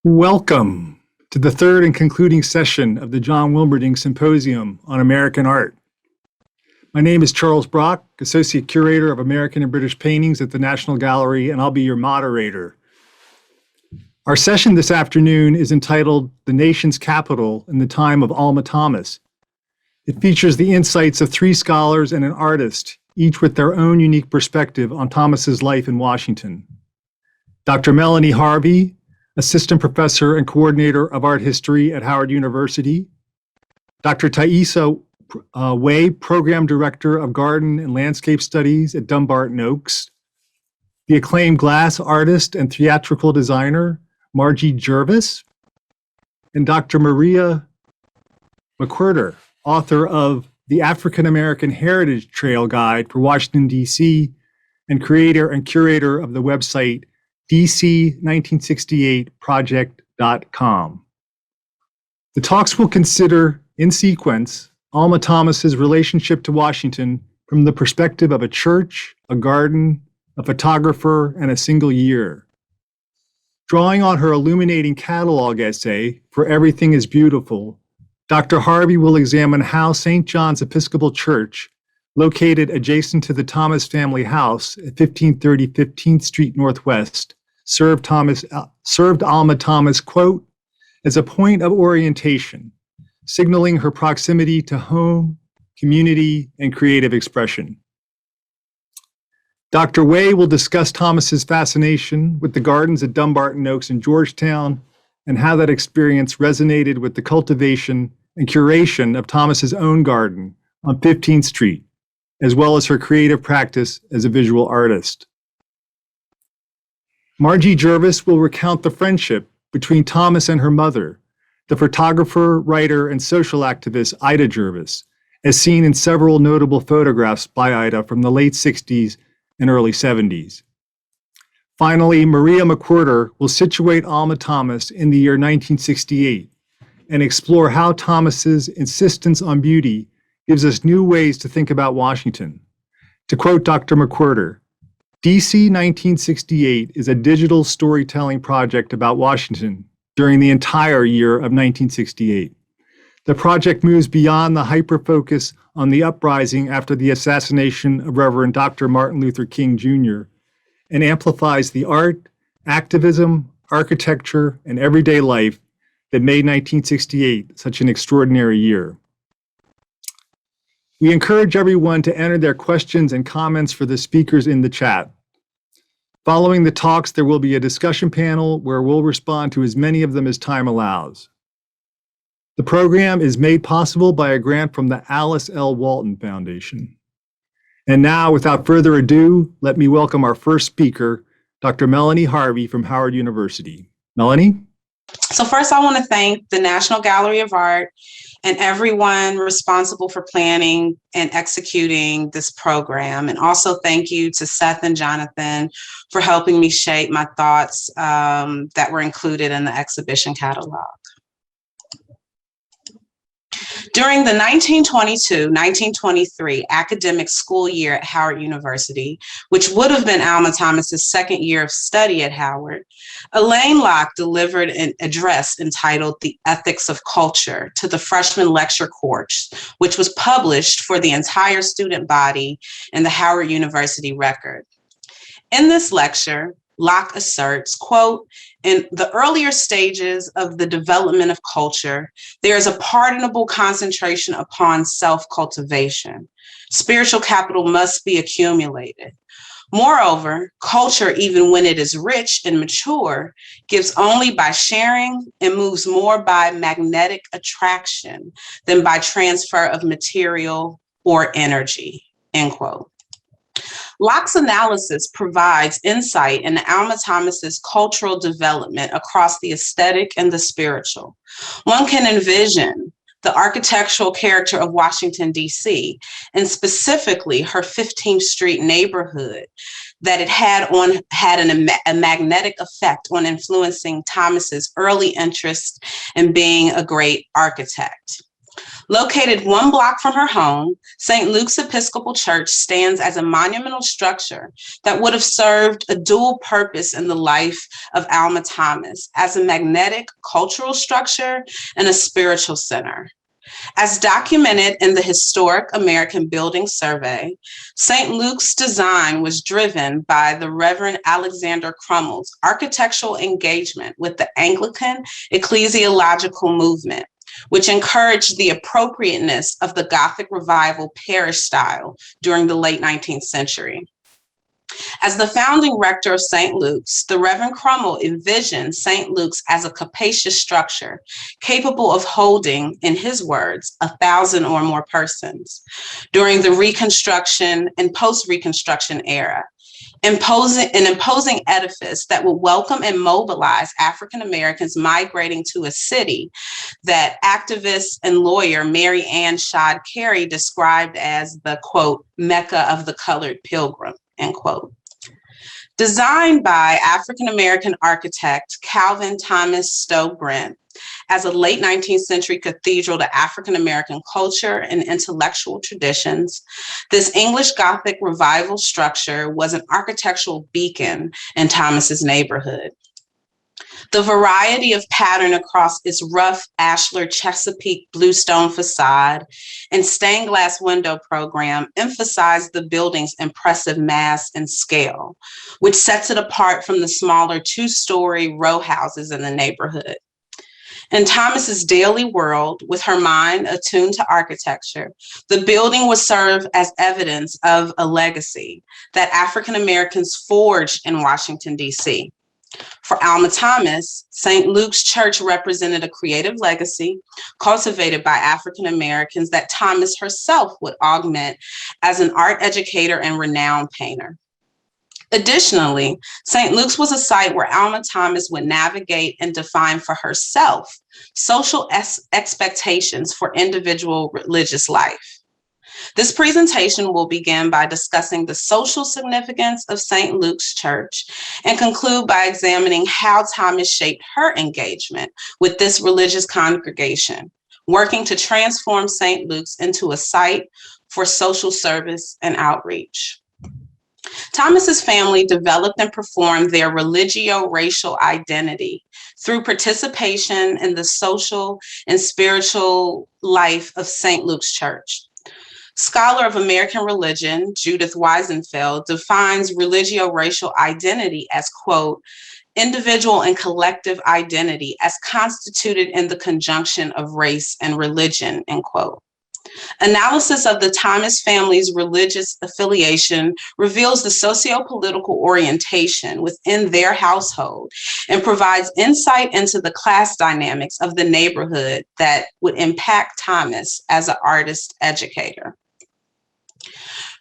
Welcome to the third and concluding session of the John Wilmerding Symposium on American Art. My name is Charles Brock, Associate Curator of American and British Paintings at the National Gallery, and I'll be your moderator. Our session this afternoon is entitled The Nation's Capital in the Time of Alma Thomas. It features the insights of three scholars and an artist, each with their own unique perspective on Thomas's life in Washington. Dr. Melanee Harvey, Assistant Professor and Coordinator of Art History at Howard University. Dr. Thaïsa Way, Program Director of Garden and Landscape Studies at Dumbarton Oaks. The acclaimed glass artist and theatrical designer, Margie Jervis. And Dr. Marya McQuirter, author of the African American Heritage Trail Guide for Washington, D.C., and creator and curator of the website DC1968project.com. The talks will consider, in sequence, Alma Thomas's relationship to Washington from the perspective of a church, a garden, a photographer, and a single year. Drawing on her illuminating catalog essay, For Everything is Beautiful, Dr. Harvey will examine how St. John's Episcopal Church, located adjacent to the Thomas family house at 1530 15th Street Northwest, served Alma Thomas, quote, as a point of orientation, signaling her proximity to home, community, and creative expression. Dr. Way will discuss Thomas's fascination with the gardens at Dumbarton Oaks in Georgetown and how that experience resonated with the cultivation and curation of Thomas's own garden on 15th Street, as well as her creative practice as a visual artist. Margie Jervis will recount the friendship between Thomas and her mother, the photographer, writer, and social activist Ida Jervis, as seen in several notable photographs by Ida from the late 60s and early 70s. Finally, Marya McQuirter will situate Alma Thomas in the year 1968 and explore how Thomas's insistence on beauty gives us new ways to think about Washington. To quote Dr. McQuarter, DC 1968 is a digital storytelling project about Washington during the entire year of 1968. The project moves beyond the hyper-focus on the uprising after the assassination of Reverend Dr. Martin Luther King Jr. and amplifies the art, activism, architecture, and everyday life that made 1968 such an extraordinary year. We encourage everyone to enter their questions and comments for the speakers in the chat. Following the talks, there will be a discussion panel where we'll respond to as many of them as time allows. The program is made possible by a grant from the Alice L. Walton Foundation. And now, without further ado, let me welcome our first speaker, Dr. Melanee Harvey from Howard University. Melanie? So first, I want to thank the National Gallery of Art and everyone responsible for planning and executing this program. And also thank you to Seth and Jonathan for helping me shape my thoughts that were included in the exhibition catalog. During the 1922-1923 academic school year at Howard University, which would have been Alma Thomas's second year of study at Howard, Elaine Locke delivered an address entitled The Ethics of Culture to the freshman lecture course, which was published for the entire student body in the Howard University Record. In this lecture, Locke asserts, quote, in the earlier stages of the development of culture, there is a pardonable concentration upon self-cultivation. Spiritual capital must be accumulated. Moreover, culture, even when it is rich and mature, gives only by sharing and moves more by magnetic attraction than by transfer of material or energy, end quote. Locke's analysis provides insight into Alma Thomas's cultural development across the aesthetic and the spiritual. One can envision the architectural character of Washington, D.C., and specifically her 15th Street neighborhood, that it had a magnetic effect on influencing Thomas's early interest in being a great architect. Located 1 block from her home, St. Luke's Episcopal Church stands as a monumental structure that would have served a dual purpose in the life of Alma Thomas as a magnetic cultural structure and a spiritual center. As documented in the Historic American Building Survey, St. Luke's design was driven by the Reverend Alexander Crummel's architectural engagement with the Anglican ecclesiological movement, which encouraged the appropriateness of the Gothic Revival parish style during the late 19th century. As the founding rector of St. Luke's, the Reverend Crummell envisioned St. Luke's as a capacious structure capable of holding, in his words, 1,000 or more persons during the Reconstruction and post-Reconstruction era. An imposing edifice that would welcome and mobilize African Americans migrating to a city that activist and lawyer Mary Ann Shadd Cary described as the, quote, Mecca of the colored pilgrim, end quote. Designed by African American architect Calvin Thomas Stowe Brent as a late 19th century cathedral to African American culture and intellectual traditions, this English Gothic revival structure was an architectural beacon in Thomas's neighborhood. The variety of pattern across its rough ashlar Chesapeake bluestone facade and stained glass window program emphasized the building's impressive mass and scale, which sets it apart from the smaller 2-story row houses in the neighborhood. In Thomas's daily world, with her mind attuned to architecture, the building would serve as evidence of a legacy that African Americans forged in Washington, D.C. For Alma Thomas, St. Luke's Church represented a creative legacy cultivated by African Americans that Thomas herself would augment as an art educator and renowned painter. Additionally, St. Luke's was a site where Alma Thomas would navigate and define for herself social expectations for individual religious life. This presentation will begin by discussing the social significance of St. Luke's Church and conclude by examining how Thomas shaped her engagement with this religious congregation, working to transform St. Luke's into a site for social service and outreach. Thomas's family developed and performed their religio-racial identity through participation in the social and spiritual life of St. Luke's Church. Scholar of American religion, Judith Weisenfeld, defines religio-racial identity as, quote, individual and collective identity as constituted in the conjunction of race and religion, end quote. Analysis of the Thomas family's religious affiliation reveals the socio-political orientation within their household and provides insight into the class dynamics of the neighborhood that would impact Thomas as an artist educator.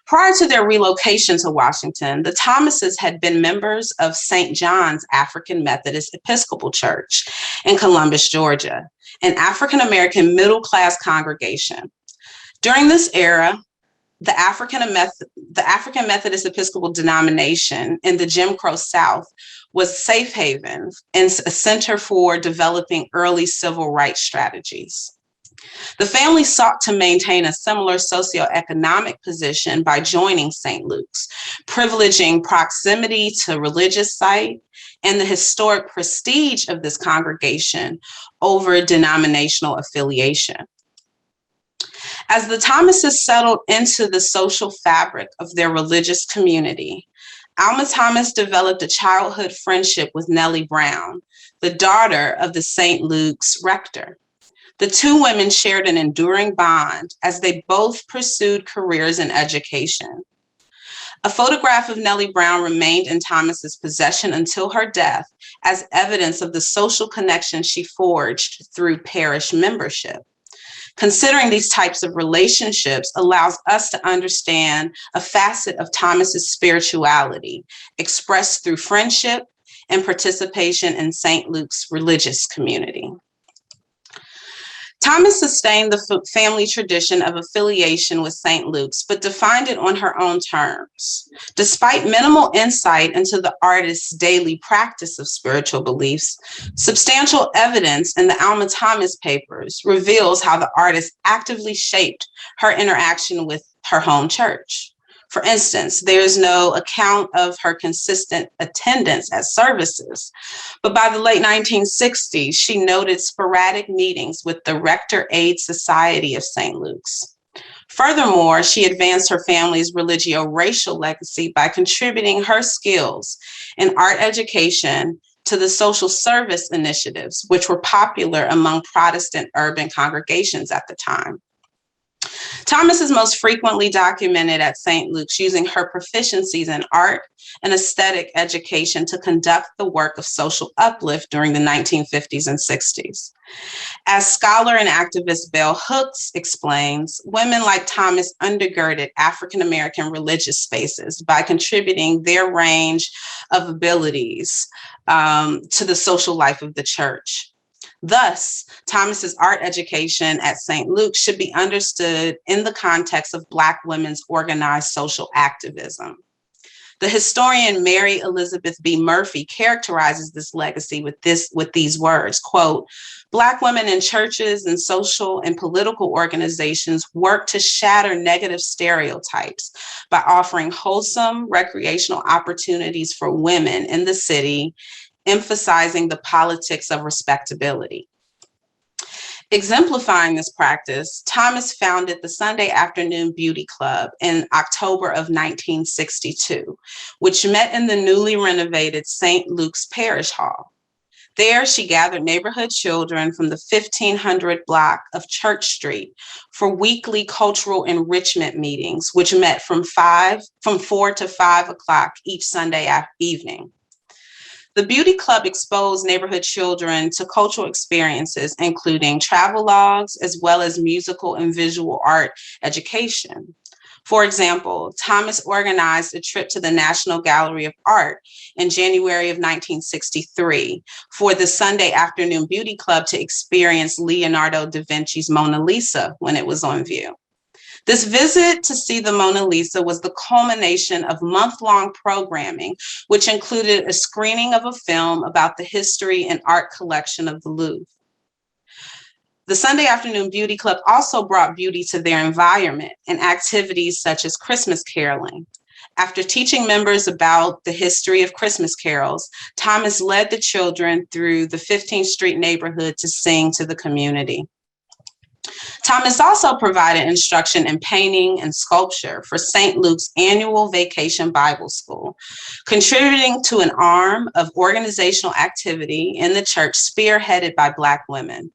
Prior to their relocation to Washington, the Thomases had been members of St. John's African Methodist Episcopal Church in Columbus, Georgia, an African-American middle-class congregation. During this era, the African Methodist Episcopal denomination in the Jim Crow South was a safe haven and a center for developing early civil rights strategies. The family sought to maintain a similar socioeconomic position by joining St. Luke's, privileging proximity to religious site and the historic prestige of this congregation over denominational affiliation. As the Thomases settled into the social fabric of their religious community, Alma Thomas developed a childhood friendship with Nellie Brown, the daughter of the St. Luke's rector. The two women shared an enduring bond as they both pursued careers in education. A photograph of Nellie Brown remained in Thomas's possession until her death as evidence of the social connection she forged through parish membership. Considering these types of relationships allows us to understand a facet of Thomas's spirituality expressed through friendship and participation in St. Luke's religious community. Thomas sustained the family tradition of affiliation with St. Luke's, but defined it on her own terms. Despite minimal insight into the artist's daily practice of spiritual beliefs, substantial evidence in the Alma Thomas papers reveals how the artist actively shaped her interaction with her home church. For instance, there is no account of her consistent attendance at services, but by the late 1960s, she noted sporadic meetings with the Rector Aid Society of St. Luke's. Furthermore, she advanced her family's religio-racial legacy by contributing her skills in art education to the social service initiatives, which were popular among Protestant urban congregations at the time. Thomas is most frequently documented at St. Luke's using her proficiencies in art and aesthetic education to conduct the work of social uplift during the 1950s and 60s. As scholar and activist Bell Hooks explains, women like Thomas undergirded African-American religious spaces by contributing their range of abilities to the social life of the church. Thus, Thomas's art education at St. Luke's should be understood in the context of Black women's organized social activism. The historian Mary Elizabeth B. Murphy characterizes this legacy with these words, quote, Black women in churches and social and political organizations work to shatter negative stereotypes by offering wholesome recreational opportunities for women in the city, emphasizing the politics of respectability. Exemplifying this practice, Thomas founded the Sunday Afternoon Beauty Club in October of 1962, which met in the newly renovated St. Luke's Parish Hall. There, she gathered neighborhood children from the 1500 block of Church Street for weekly cultural enrichment meetings, which met from 4 to 5 o'clock each Sunday evening. The Beauty Club exposed neighborhood children to cultural experiences, including travelogues, as well as musical and visual art education. For example, Thomas organized a trip to the National Gallery of Art in January of 1963 for the Sunday Afternoon Beauty Club to experience Leonardo da Vinci's Mona Lisa when it was on view. This visit to see the Mona Lisa was the culmination of month-long programming, which included a screening of a film about the history and art collection of the Louvre. The Sunday Afternoon Beauty Club also brought beauty to their environment and activities such as Christmas caroling. After teaching members about the history of Christmas carols, Thomas led the children through the 15th Street neighborhood to sing to the community. Thomas also provided instruction in painting and sculpture for St. Luke's annual Vacation Bible School, contributing to an arm of organizational activity in the church spearheaded by Black women.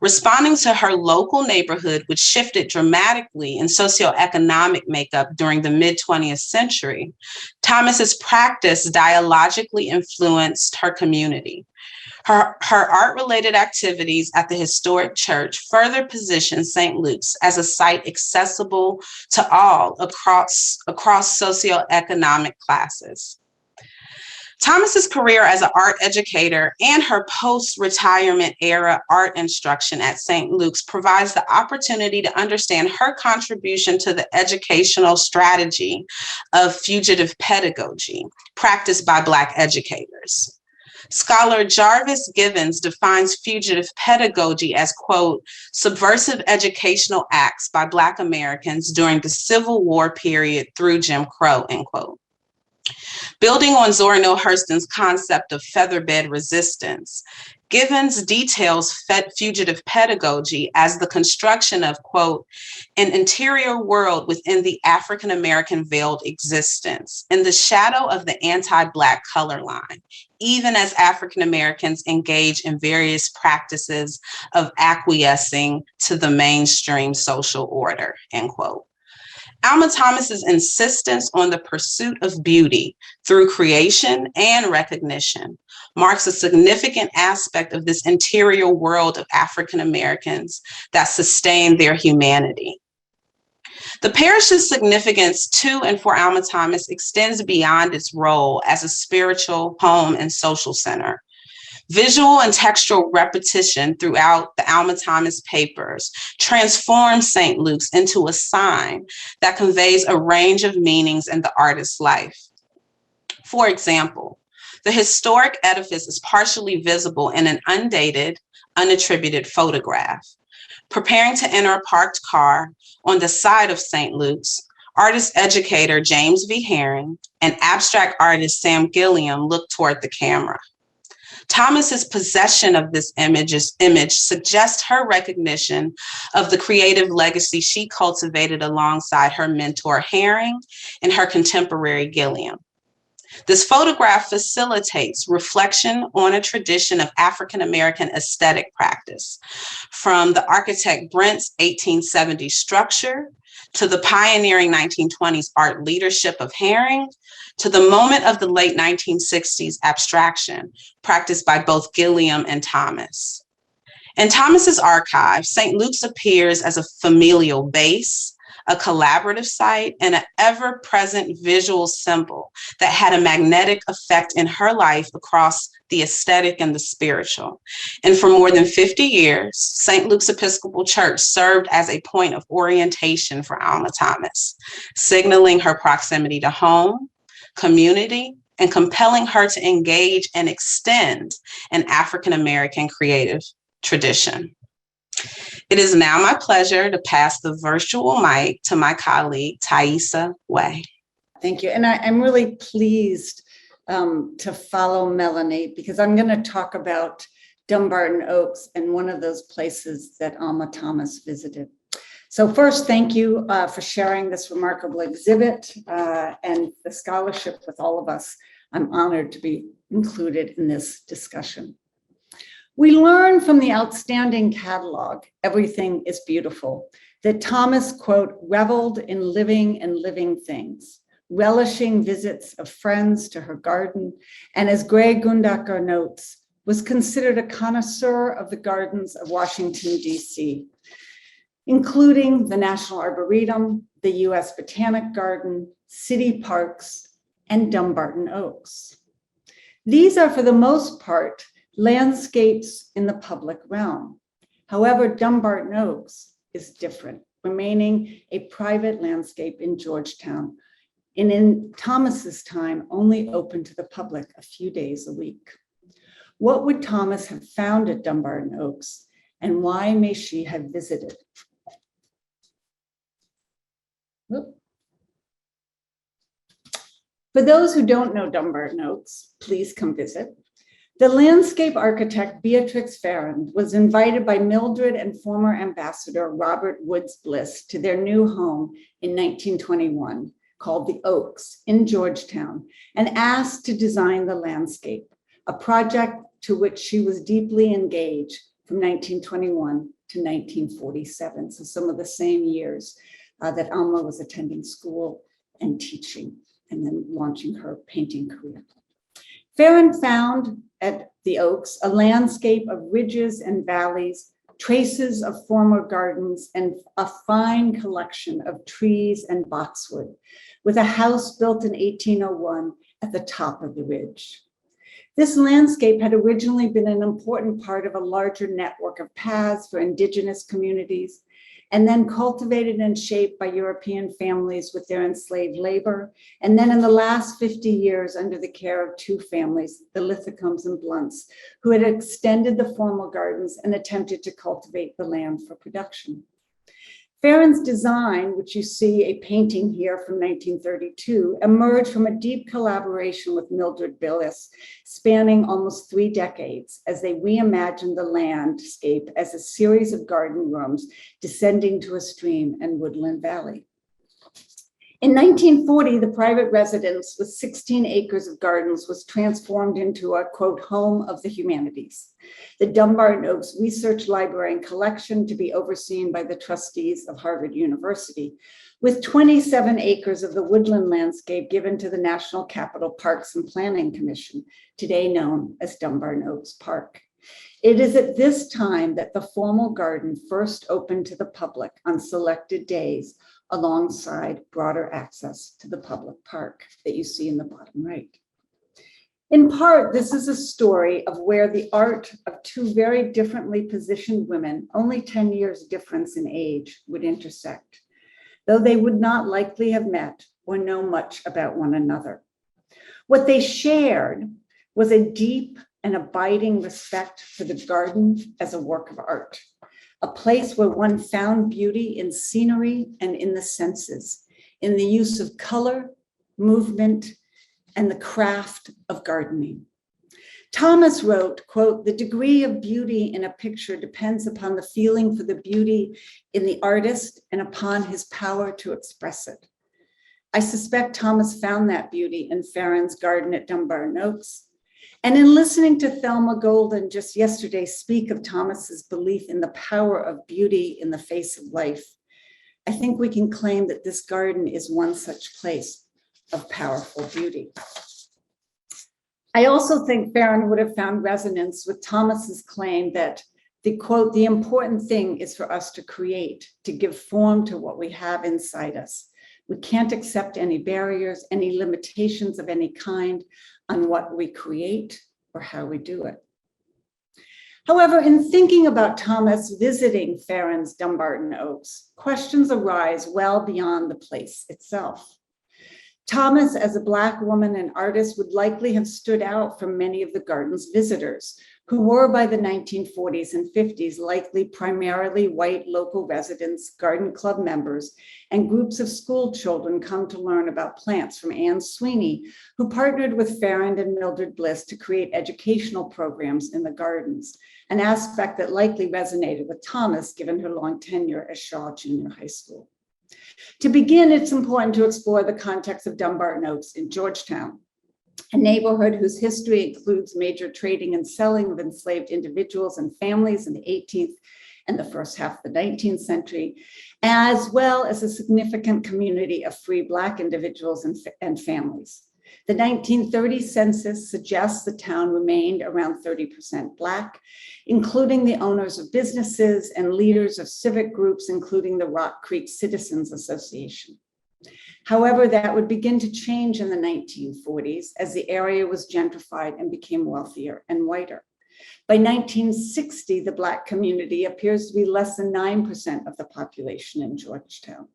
Responding to her local neighborhood, which shifted dramatically in socioeconomic makeup during the mid-20th century, Thomas's practice dialogically influenced her community. Her art-related activities at the historic church further positioned St. Luke's as a site accessible to all across socioeconomic classes. Thomas's career as an art educator and her post-retirement era art instruction at St. Luke's provides the opportunity to understand her contribution to the educational strategy of fugitive pedagogy practiced by Black educators. Scholar Jarvis Givens defines fugitive pedagogy as, quote, subversive educational acts by Black Americans during the Civil War period through Jim Crow, end quote. Building on Zora Neale Hurston's concept of featherbed resistance, Givens details fugitive pedagogy as the construction of, quote, an interior world within the African-American veiled existence, in the shadow of the anti-Black color line, even as African-Americans engage in various practices of acquiescing to the mainstream social order, end quote. Alma Thomas's insistence on the pursuit of beauty through creation and recognition marks a significant aspect of this interior world of African Americans that sustain their humanity. The parish's significance to and for Alma Thomas extends beyond its role as a spiritual home and social center. Visual and textual repetition throughout the Alma Thomas papers transforms St. Luke's into a sign that conveys a range of meanings in the artist's life. For example, the historic edifice is partially visible in an undated, unattributed photograph. Preparing to enter a parked car on the side of St. Luke's, artist educator James V. Herring and abstract artist Sam Gilliam look toward the camera. Thomas's possession of this image suggests her recognition of the creative legacy she cultivated alongside her mentor Herring and her contemporary Gilliam. This photograph facilitates reflection on a tradition of African-American aesthetic practice, from the architect Brent's 1870 structure to the pioneering 1920s art leadership of Herring, to the moment of the late 1960s abstraction practiced by both Gilliam and Thomas. In Thomas's archive, St. Luke's appears as a familial base, a collaborative site, and an ever-present visual symbol that had a magnetic effect in her life across the aesthetic and the spiritual. And for more than 50 years, St. Luke's Episcopal Church served as a point of orientation for Alma Thomas, signaling her proximity to home, community, and compelling her to engage and extend an African-American creative tradition. It is now my pleasure to pass the virtual mic to my colleague, Thaïsa Way. Thank you. And I'm really pleased to follow Melanie, because I'm going to talk about Dumbarton Oaks and one of those places that Alma Thomas visited. So first, thank you for sharing this remarkable exhibit and the scholarship with all of us. I'm honored to be included in this discussion. We learn from the outstanding catalog, Everything is Beautiful, that Thomas, quote, reveled in living and living things, relishing visits of friends to her garden, and as Greg Gundaker notes, was considered a connoisseur of the gardens of Washington, D.C., including the National Arboretum, the U.S. Botanic Garden, city parks, and Dumbarton Oaks. These are, for the most part, landscapes in the public realm. However, Dumbarton Oaks is different, remaining a private landscape in Georgetown, and in Thomas's time, only open to the public a few days a week. What would Thomas have found at Dumbarton Oaks, and why may she have visited? For those who don't know Dumbarton Oaks, please come visit. The landscape architect Beatrix Farrand was invited by Mildred and former ambassador Robert Woods Bliss to their new home in 1921, called the Oaks in Georgetown, and asked to design the landscape, a project to which she was deeply engaged from 1921 to 1947, so some of the same years that Alma was attending school and teaching, and then launching her painting career. Farrand found at the Oaks a landscape of ridges and valleys, traces of former gardens, and a fine collection of trees and boxwood, with a house built in 1801 at the top of the ridge. This landscape had originally been an important part of a larger network of paths for indigenous communities, and then cultivated and shaped by European families with their enslaved labor. And then in the last 50 years, under the care of two families, the Lithicums and Blunts, who had extended the formal gardens and attempted to cultivate the land for production. Farrand's design, which you see a painting here from 1932, emerged from a deep collaboration with Mildred Bliss, spanning almost 3 decades, as they reimagined the landscape as a series of garden rooms descending to a stream and woodland valley. In 1940, the private residence with 16 acres of gardens was transformed into a, quote, home of the humanities. The Dumbarton Oaks Research Library and Collection, to be overseen by the trustees of Harvard University, with 27 acres of the woodland landscape given to the National Capital Parks and Planning Commission, today known as Dumbarton Oaks Park. It is at this time that the formal garden first opened to the public on selected days, alongside broader access to the public park that you see in the bottom right. In part, this is a story of where the art of two very differently positioned women, only 10 years difference in age, would intersect, though they would not likely have met or know much about one another. What they shared was a deep and abiding respect for the garden as a work of art, a place where one found beauty in scenery and in the senses, in the use of color, movement, and the craft of gardening. Thomas wrote, quote, "The degree of beauty in a picture depends upon the feeling for the beauty in the artist and upon his power to express it." I suspect Thomas found that beauty in Farron's garden at Dumbarton Oaks. And in listening to Thelma Golden just yesterday speak of Thomas's belief in the power of beauty in the face of life, I think we can claim that this garden is one such place of powerful beauty. I also think Farron would have found resonance with Thomas's claim that the quote, "the important thing is for us to create, to give form to what we have inside us. We can't accept any barriers, any limitations of any kind on what we create or how we do it." However, in thinking about Thomas visiting Farron's Dumbarton Oaks, questions arise well beyond the place itself. Thomas, as a Black woman and artist, would likely have stood out from many of the garden's visitors, who were by the 1940s and 50s likely primarily white local residents, garden club members, and groups of school children come to learn about plants from Anne Sweeney, who partnered with Farron and Mildred Bliss to create educational programs in the gardens, an aspect that likely resonated with Thomas given her long tenure at Shaw Junior High School. To begin, it's important to explore the context of Dumbarton Oaks in Georgetown, a neighborhood whose history includes major trading and selling of enslaved individuals and families in the 18th and the first half of the 19th century, as well as a significant community of free Black individuals and families. The 1930 census suggests the town remained around 30% Black, including the owners of businesses and leaders of civic groups, including the Rock Creek Citizens Association. However, that would begin to change in the 1940s as the area was gentrified and became wealthier and whiter. By 1960, the Black community appears to be less than 9% of the population in Georgetown.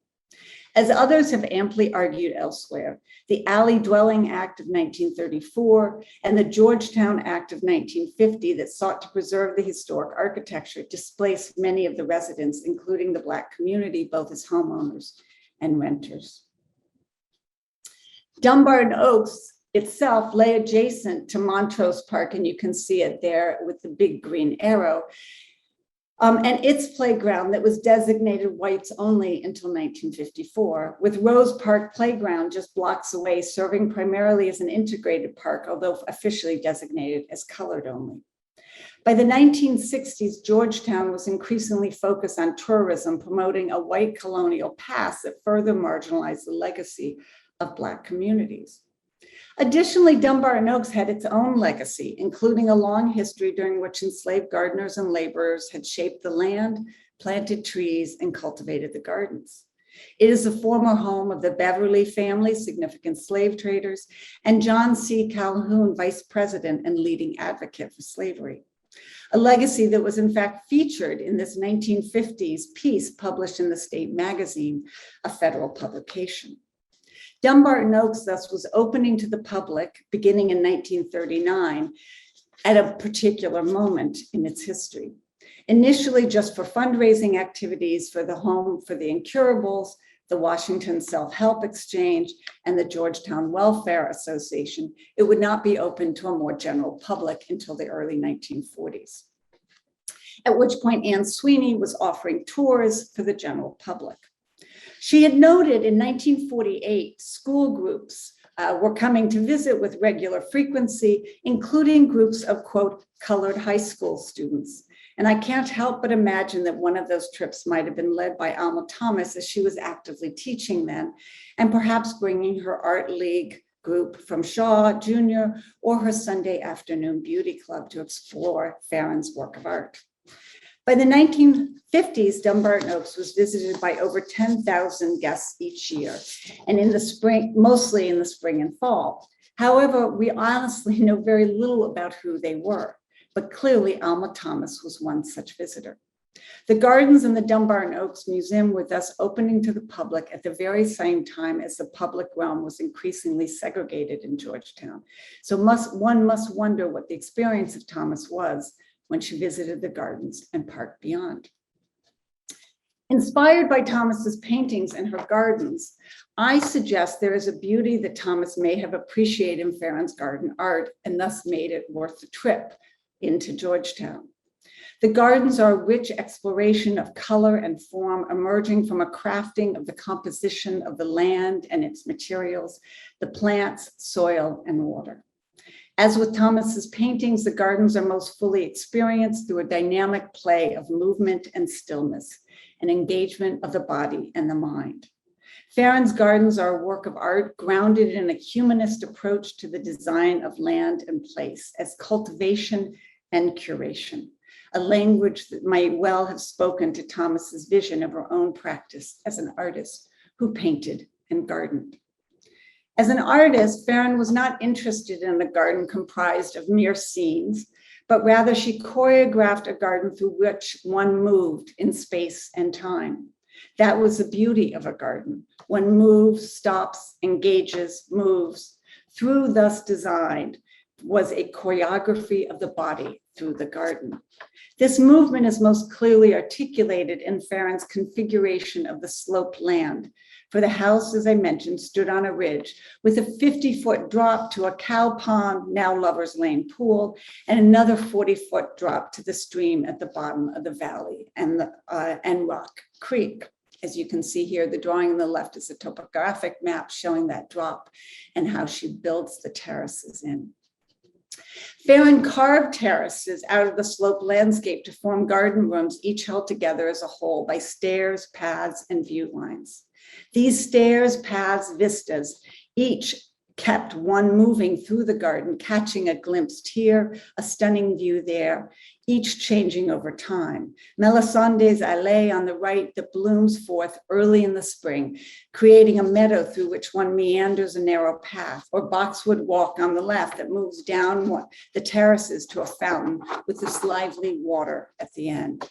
As others have amply argued elsewhere, the Alley Dwelling Act of 1934 and the Georgetown Act of 1950 that sought to preserve the historic architecture displaced many of the residents, including the Black community, both as homeowners and renters. Dumbarton Oaks itself lay adjacent to Montrose Park, and you can see it there with the big green arrow. And its playground that was designated whites only until 1954, with Rose Park Playground just blocks away, serving primarily as an integrated park, although officially designated as colored only. By the 1960s, Georgetown was increasingly focused on tourism, promoting a white colonial past that further marginalized the legacy of Black communities. Additionally, Dumbarton Oaks had its own legacy, including a long history during which enslaved gardeners and laborers had shaped the land, planted trees, and cultivated the gardens. It is the former home of the Beverly family, significant slave traders, and John C. Calhoun, vice president and leading advocate for slavery. A legacy that was in fact featured in this 1950s piece published in the State Magazine, a federal publication. Dumbarton Oaks thus was opening to the public beginning in 1939 at a particular moment in its history. Initially just for fundraising activities for the Home for the Incurables, the Washington Self-Help Exchange, and the Georgetown Welfare Association, it would not be open to a more general public until the early 1940s, at which point Anne Sweeney was offering tours for the general public. She had noted in 1948, school groups were coming to visit with regular frequency, including groups of, quote, colored high school students. And I can't help but imagine that one of those trips might have been led by Alma Thomas, as she was actively teaching then, and perhaps bringing her art league group from Shaw Junior or her Sunday afternoon beauty club to explore Farron's work of art. By the 1950s, Dumbarton Oaks was visited by over 10,000 guests each year, and in the spring, mostly in the spring and fall. However, we honestly know very little about who they were, but clearly Alma Thomas was one such visitor. The gardens in the Dumbarton Oaks Museum were thus opening to the public at the very same time as the public realm was increasingly segregated in Georgetown. So one must wonder what the experience of Thomas was when she visited the gardens and park beyond. Inspired by Thomas's paintings and her gardens, I suggest there is a beauty that Thomas may have appreciated in Farron's garden art and thus made it worth the trip into Georgetown. The gardens are a rich exploration of color and form emerging from a crafting of the composition of the land and its materials, the plants, soil, and water. As with Thomas's paintings, the gardens are most fully experienced through a dynamic play of movement and stillness, an engagement of the body and the mind. Farron's gardens are a work of art grounded in a humanist approach to the design of land and place as cultivation and curation, a language that might well have spoken to Thomas's vision of her own practice as an artist who painted and gardened. As an artist, Farron was not interested in a garden comprised of mere scenes, but rather she choreographed a garden through which one moved in space and time. That was the beauty of a garden. One moves, stops, engages, moves. Through thus designed was a choreography of the body through the garden. This movement is most clearly articulated in Farron's configuration of the sloped land. For the house, as I mentioned, stood on a ridge with a 50-foot drop to a cow pond, now Lover's Lane pool, and another 40-foot drop to the stream at the bottom of the valley and Rock Creek. As you can see here, the drawing on the left is a topographic map showing that drop and how she builds the terraces in. Farron carved terraces out of the sloped landscape to form garden rooms, each held together as a whole by stairs, paths, and view lines. These stairs, paths, vistas, each kept one moving through the garden, catching a glimpse here, a stunning view there, each changing over time. Melisandre's allée on the right that blooms forth early in the spring, creating a meadow through which one meanders a narrow path, or Boxwood Walk on the left that moves down the terraces to a fountain with this lively water at the end.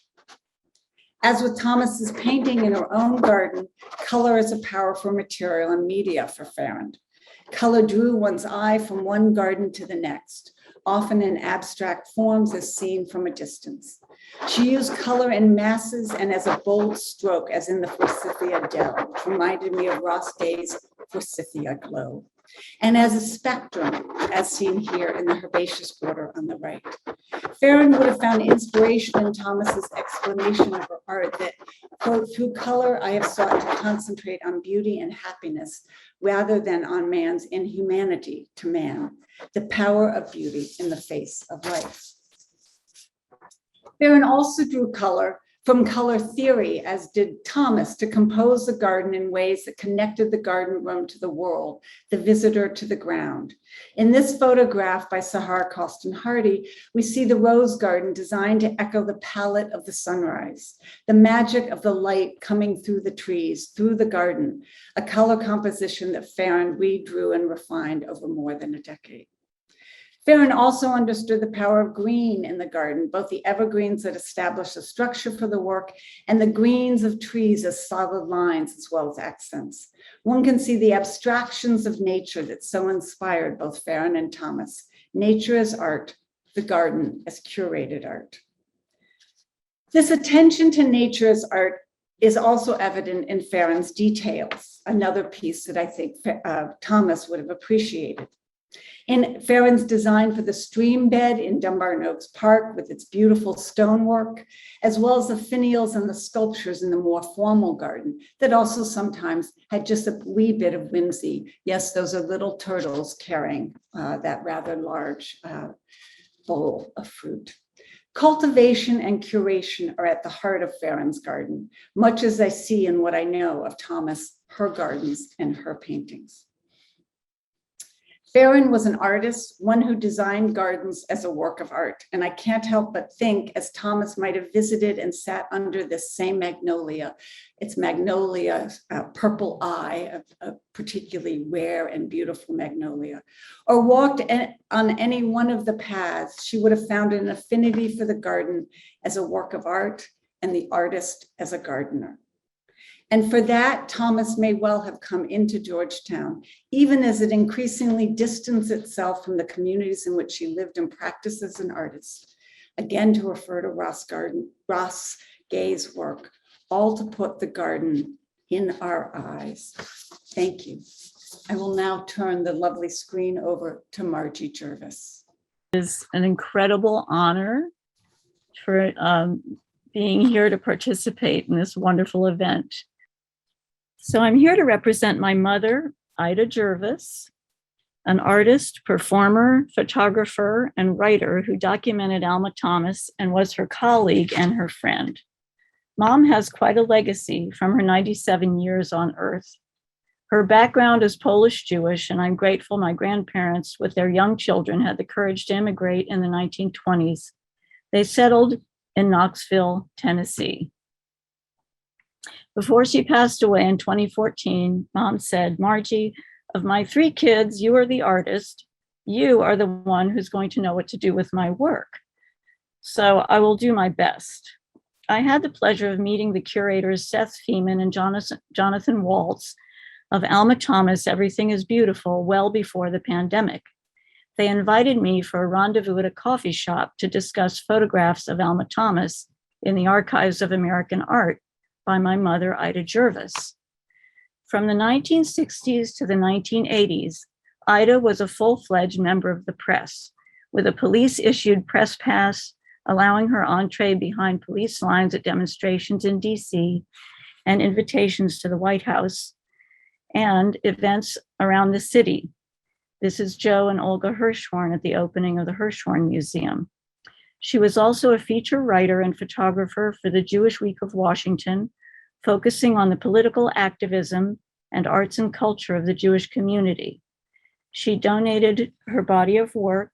As with Thomas's painting in her own garden, color is a powerful material and media for Farron. Color drew one's eye from one garden to the next, often in abstract forms as seen from a distance. She used color in masses and as a bold stroke, as in the Forsythia Dell, which reminded me of Ross Day's Forsythia Glow, and as a spectrum, as seen here in the herbaceous border on the right. Farron would have found inspiration in Thomas's explanation of her art that, quote, through color, I have sought to concentrate on beauty and happiness rather than on man's inhumanity to man, the power of beauty in the face of life. Farron also drew color from color theory, as did Thomas, to compose the garden in ways that connected the garden room to the world, the visitor to the ground. In this photograph by Sahar Colston Hardy, we see the rose garden designed to echo the palette of the sunrise, the magic of the light coming through the trees, through the garden, a color composition that Farron redrew and refined over more than a decade. Farron also understood the power of green in the garden, both the evergreens that establish the structure for the work and the greens of trees as solid lines as well as accents. One can see the abstractions of nature that so inspired both Farron and Thomas. Nature as art, the garden as curated art. This attention to nature as art is also evident in Farron's details, another piece that I think Thomas would have appreciated. In Farron's design for the stream bed in Dumbarton Oaks Park with its beautiful stonework, as well as the finials and the sculptures in the more formal garden that also sometimes had just a wee bit of whimsy. Yes, those are little turtles carrying that rather large bowl of fruit. Cultivation and curation are at the heart of Farron's garden, much as I see in what I know of Thomas, her gardens, and her paintings. Farron was an artist, one who designed gardens as a work of art. And I can't help but think, as Thomas might have visited and sat under this same magnolia, it's magnolia, purple eye, a particularly rare and beautiful magnolia, or walked on any one of the paths, she would have found an affinity for the garden as a work of art and the artist as a gardener. And for that, Thomas may well have come into Georgetown, even as it increasingly distanced itself from the communities in which he lived and practiced as an artist. Again, to refer to Ross Gay's work, all to put the garden in our eyes. Thank you. I will now turn the lovely screen over to Margie Jervis. It's an incredible honor for being here to participate in this wonderful event. So I'm here to represent my mother, Ida Jervis, an artist, performer, photographer, and writer who documented Alma Thomas and was her colleague and her friend. Mom has quite a legacy from her 97 years on Earth. Her background is Polish Jewish, and I'm grateful my grandparents, with their young children, had the courage to immigrate in the 1920s. They settled in Knoxville, Tennessee. Before she passed away in 2014, Mom said, "Margie, of my 3 kids, you are the artist. You are the one who's going to know what to do with my work. So I will do my best." I had the pleasure of meeting the curators Seth Feeman and Jonathan Waltz of Alma Thomas Everything is Beautiful well before the pandemic. They invited me for a rendezvous at a coffee shop to discuss photographs of Alma Thomas in the Archives of American Art by my mother, Ida Jervis. From the 1960s to the 1980s, Ida was a full-fledged member of the press, with a police-issued press pass allowing her entree behind police lines at demonstrations in DC and invitations to the White House and events around the city. This is Joe and Olga Hirschhorn at the opening of the Hirschhorn Museum. She was also a feature writer and photographer for the Jewish Week of Washington, focusing on the political activism and arts and culture of the Jewish community. She donated her body of work,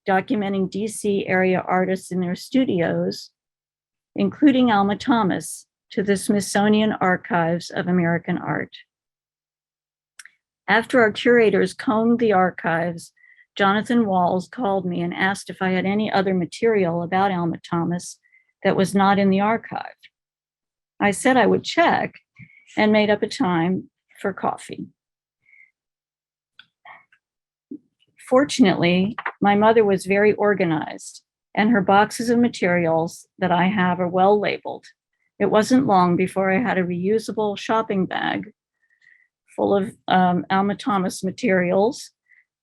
documenting DC area artists in their studios, including Alma Thomas, to the Smithsonian Archives of American Art. After our curators combed the archives, Jonathan Walls called me and asked if I had any other material about Alma Thomas that was not in the archive. I said I would check and made up a time for coffee. Fortunately, my mother was very organized, and her boxes of materials that I have are well labeled. It wasn't long before I had a reusable shopping bag full of Alma Thomas materials,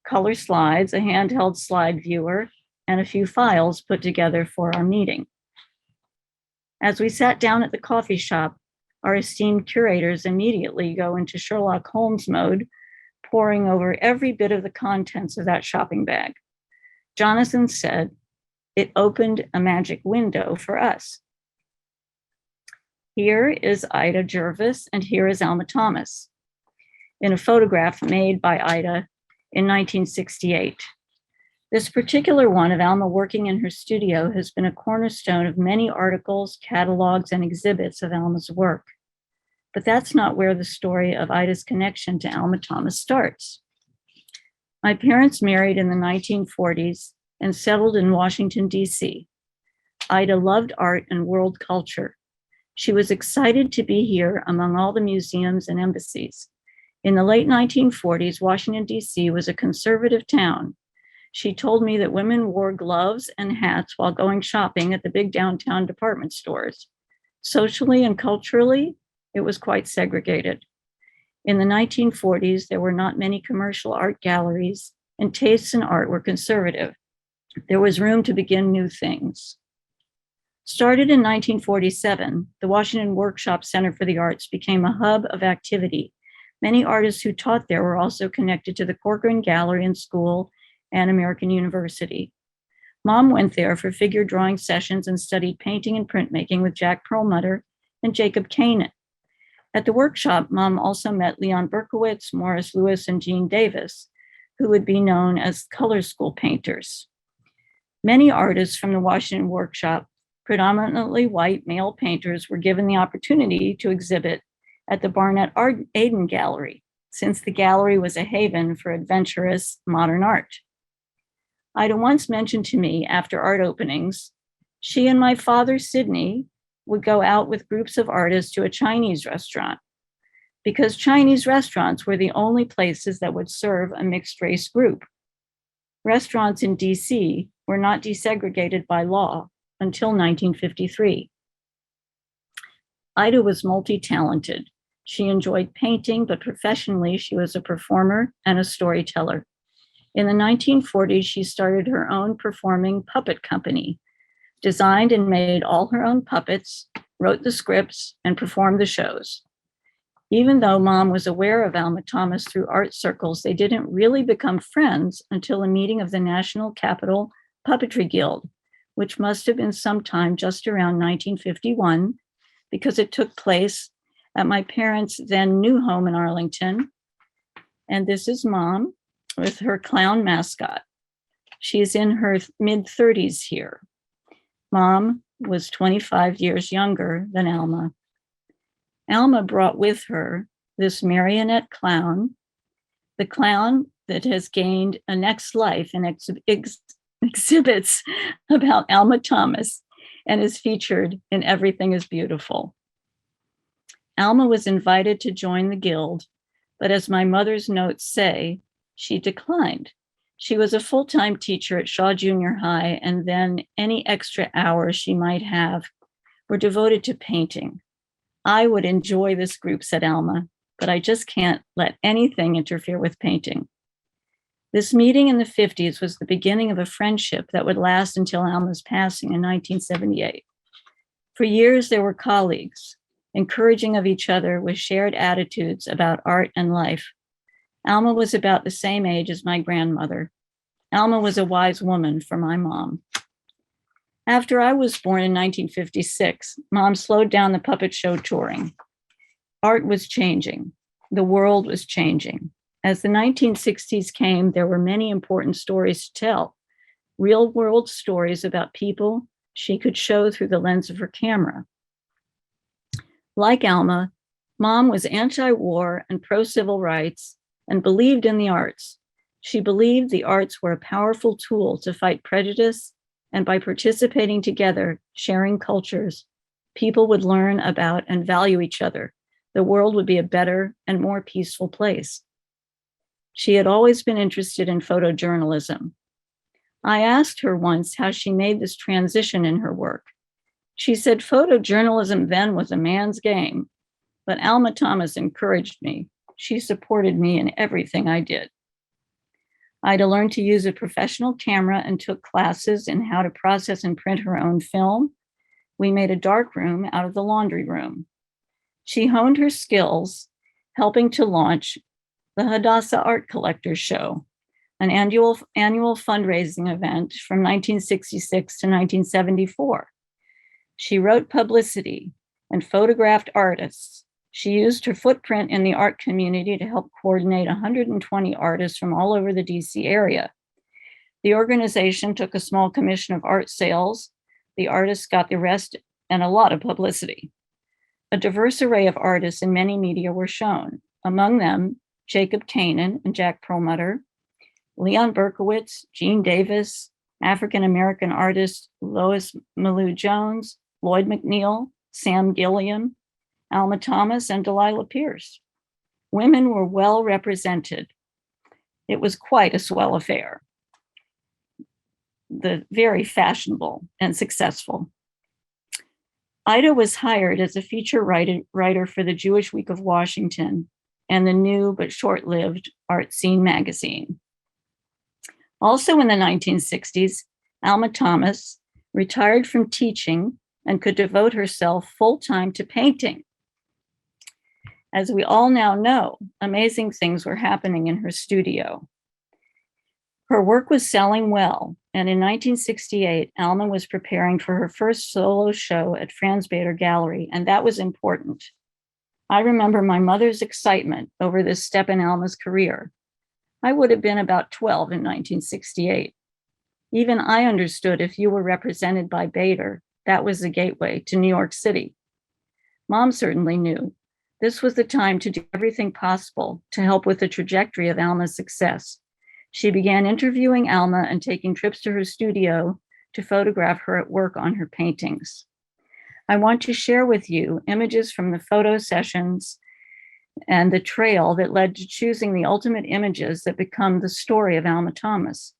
color slides, a handheld slide viewer, and a few files put together for our meeting. As we sat down at the coffee shop, our esteemed curators immediately go into Sherlock Holmes mode, poring over every bit of the contents of that shopping bag. Jonathan said, "It opened a magic window for us." Here is Ida Jervis, and here is Alma Thomas in a photograph made by Ida in 1968. This particular one of Alma working in her studio has been a cornerstone of many articles, catalogs, and exhibits of Alma's work. But that's not where the story of Ida's connection to Alma Thomas starts. My parents married in the 1940s and settled in Washington, DC. Ida loved art and world culture. She was excited to be here among all the museums and embassies. In the late 1940s, Washington, DC was a conservative town. She told me that women wore gloves and hats while going shopping at the big downtown department stores. Socially and culturally, it was quite segregated. In the 1940s, there were not many commercial art galleries, and tastes in art were conservative. There was room to begin new things. Started in 1947, the Washington Workshop Center for the Arts became a hub of activity. Many artists who taught there were also connected to the Corcoran Gallery and School and American University. Mom went there for figure drawing sessions and studied painting and printmaking with Jack Perlmutter and Jacob Kanan. At the workshop, Mom also met Leon Berkowitz, Morris Lewis, and Gene Davis, who would be known as color school painters. Many artists from the Washington workshop, predominantly white male painters, were given the opportunity to exhibit at the Barnett Aden Gallery, since the gallery was a haven for adventurous modern art. Ida once mentioned to me after art openings, she and my father, Sidney, would go out with groups of artists to a Chinese restaurant, because Chinese restaurants were the only places that would serve a mixed race group. Restaurants in DC were not desegregated by law until 1953. Ida was multi-talented. She enjoyed painting, but professionally, she was a performer and a storyteller. In the 1940s, she started her own performing puppet company, designed and made all her own puppets, wrote the scripts, and performed the shows. Even though Mom was aware of Alma Thomas through art circles, they didn't really become friends until a meeting of the National Capital Puppetry Guild, which must have been sometime just around 1951, because it took place at my parents' then new home in Arlington. And this is Mom with her clown mascot. She's in her mid-30s here. Mom was 25 years younger than Alma. Alma brought with her this marionette clown, the clown that has gained a next life and exhibits about Alma Thomas and is featured in Everything is Beautiful. Alma was invited to join the guild, but as my mother's notes say, she declined. She was a full-time teacher at Shaw Junior High, and then any extra hours she might have were devoted to painting. I would enjoy this group, said Alma, but I just can't let anything interfere with painting. This meeting in the 50s was the beginning of a friendship that would last until Alma's passing in 1978. For years, they were colleagues, encouraging of each other with shared attitudes about art and life. Alma was about the same age as my grandmother. Alma was a wise woman for my mom. After I was born in 1956, Mom slowed down the puppet show touring. Art was changing. The world was changing. As the 1960s came, there were many important stories to tell, real world stories about people she could show through the lens of her camera. Like Alma, Mom was anti-war and pro-civil rights and believed in the arts. She believed the arts were a powerful tool to fight prejudice, and by participating together, sharing cultures, people would learn about and value each other. The world would be a better and more peaceful place. She had always been interested in photojournalism. I asked her once how she made this transition in her work. She said photojournalism then was a man's game, but Alma Thomas encouraged me. She supported me in everything I did. Ida learned to use a professional camera and took classes in how to process and print her own film. We made a dark room out of the laundry room. She honed her skills, helping to launch the Hadassah Art Collectors Show, an annual fundraising event from 1966 to 1974. She wrote publicity and photographed artists. She used her footprint in the art community to help coordinate 120 artists from all over the DC area. The organization took a small commission of art sales. The artists got the rest and a lot of publicity. A diverse array of artists in many media were shown, among them Jacob Kanan and Jack Perlmutter, Leon Berkowitz, Gene Davis, African-American artists Lois Malou Jones, Lloyd McNeil, Sam Gilliam, Alma Thomas, and Delilah Pierce. Women were well represented. It was quite a swell affair. Very fashionable and successful. Ida was hired as a feature writer for the Jewish Week of Washington and the new but short-lived Art Scene magazine. Also in the 1960s, Alma Thomas retired from teaching and could devote herself full-time to painting. As we all now know, amazing things were happening in her studio. Her work was selling well, and in 1968, Alma was preparing for her first solo show at Franz Vader Gallery, and that was important. I remember my mother's excitement over this step in Alma's career. I would have been about 12 in 1968. Even I understood if you were represented by Vader, that was the gateway to New York City. Mom certainly knew. This was the time to do everything possible to help with the trajectory of Alma's success. She began interviewing Alma and taking trips to her studio to photograph her at work on her paintings. I want to share with you images from the photo sessions and the trail that led to choosing the ultimate images that become the story of Alma Thomas.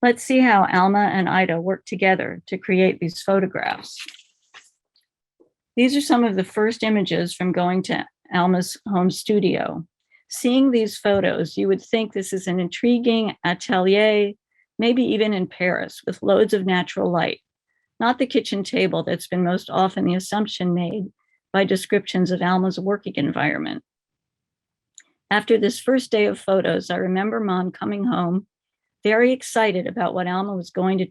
Let's see how Alma and Ida worked together to create these photographs. These are some of the first images from going to Alma's home studio. Seeing these photos, you would think this is an intriguing atelier, maybe even in Paris, with loads of natural light, not the kitchen table that's been most often the assumption made by descriptions of Alma's working environment. After this first day of photos, I remember Mom coming home very excited about what Alma was going to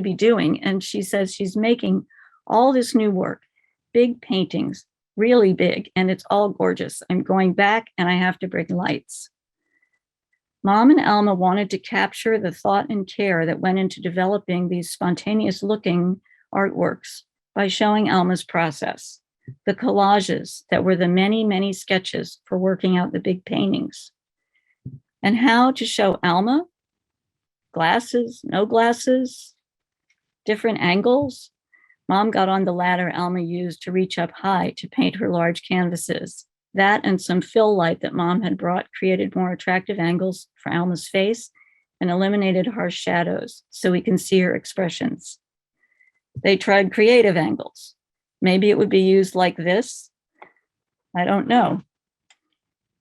be doing. And she says she's making all this new work, big paintings, really big, and it's all gorgeous. I'm going back and I have to bring lights. Mom and Alma wanted to capture the thought and care that went into developing these spontaneous looking artworks by showing Alma's process, the collages that were the many, many sketches for working out the big paintings. And how to show Alma, glasses, no glasses, different angles. Mom got on the ladder Alma used to reach up high to paint her large canvases. That and some fill light that Mom had brought created more attractive angles for Alma's face and eliminated harsh shadows so we can see her expressions. They tried creative angles. Maybe it would be used like this. I don't know.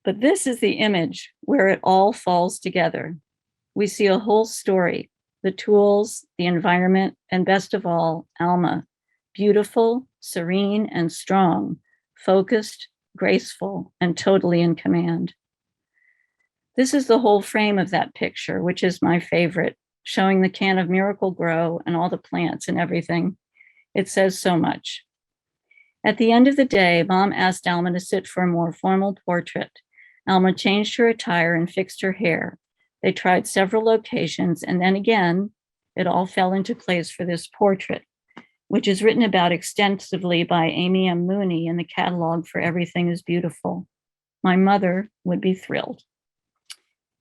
But this is the image where it all falls together. We see a whole story, the tools, the environment, and best of all, Alma, beautiful, serene, and strong, focused, graceful, and totally in command. This is the whole frame of that picture, which is my favorite, showing the can of Miracle Grow and all the plants and everything. It says so much. At the end of the day, Mom asked Alma to sit for a more formal portrait. Alma changed her attire and fixed her hair. They tried several locations, and then again, it all fell into place for this portrait, which is written about extensively by Amy M. Mooney in the catalog for Everything is Beautiful. My mother would be thrilled.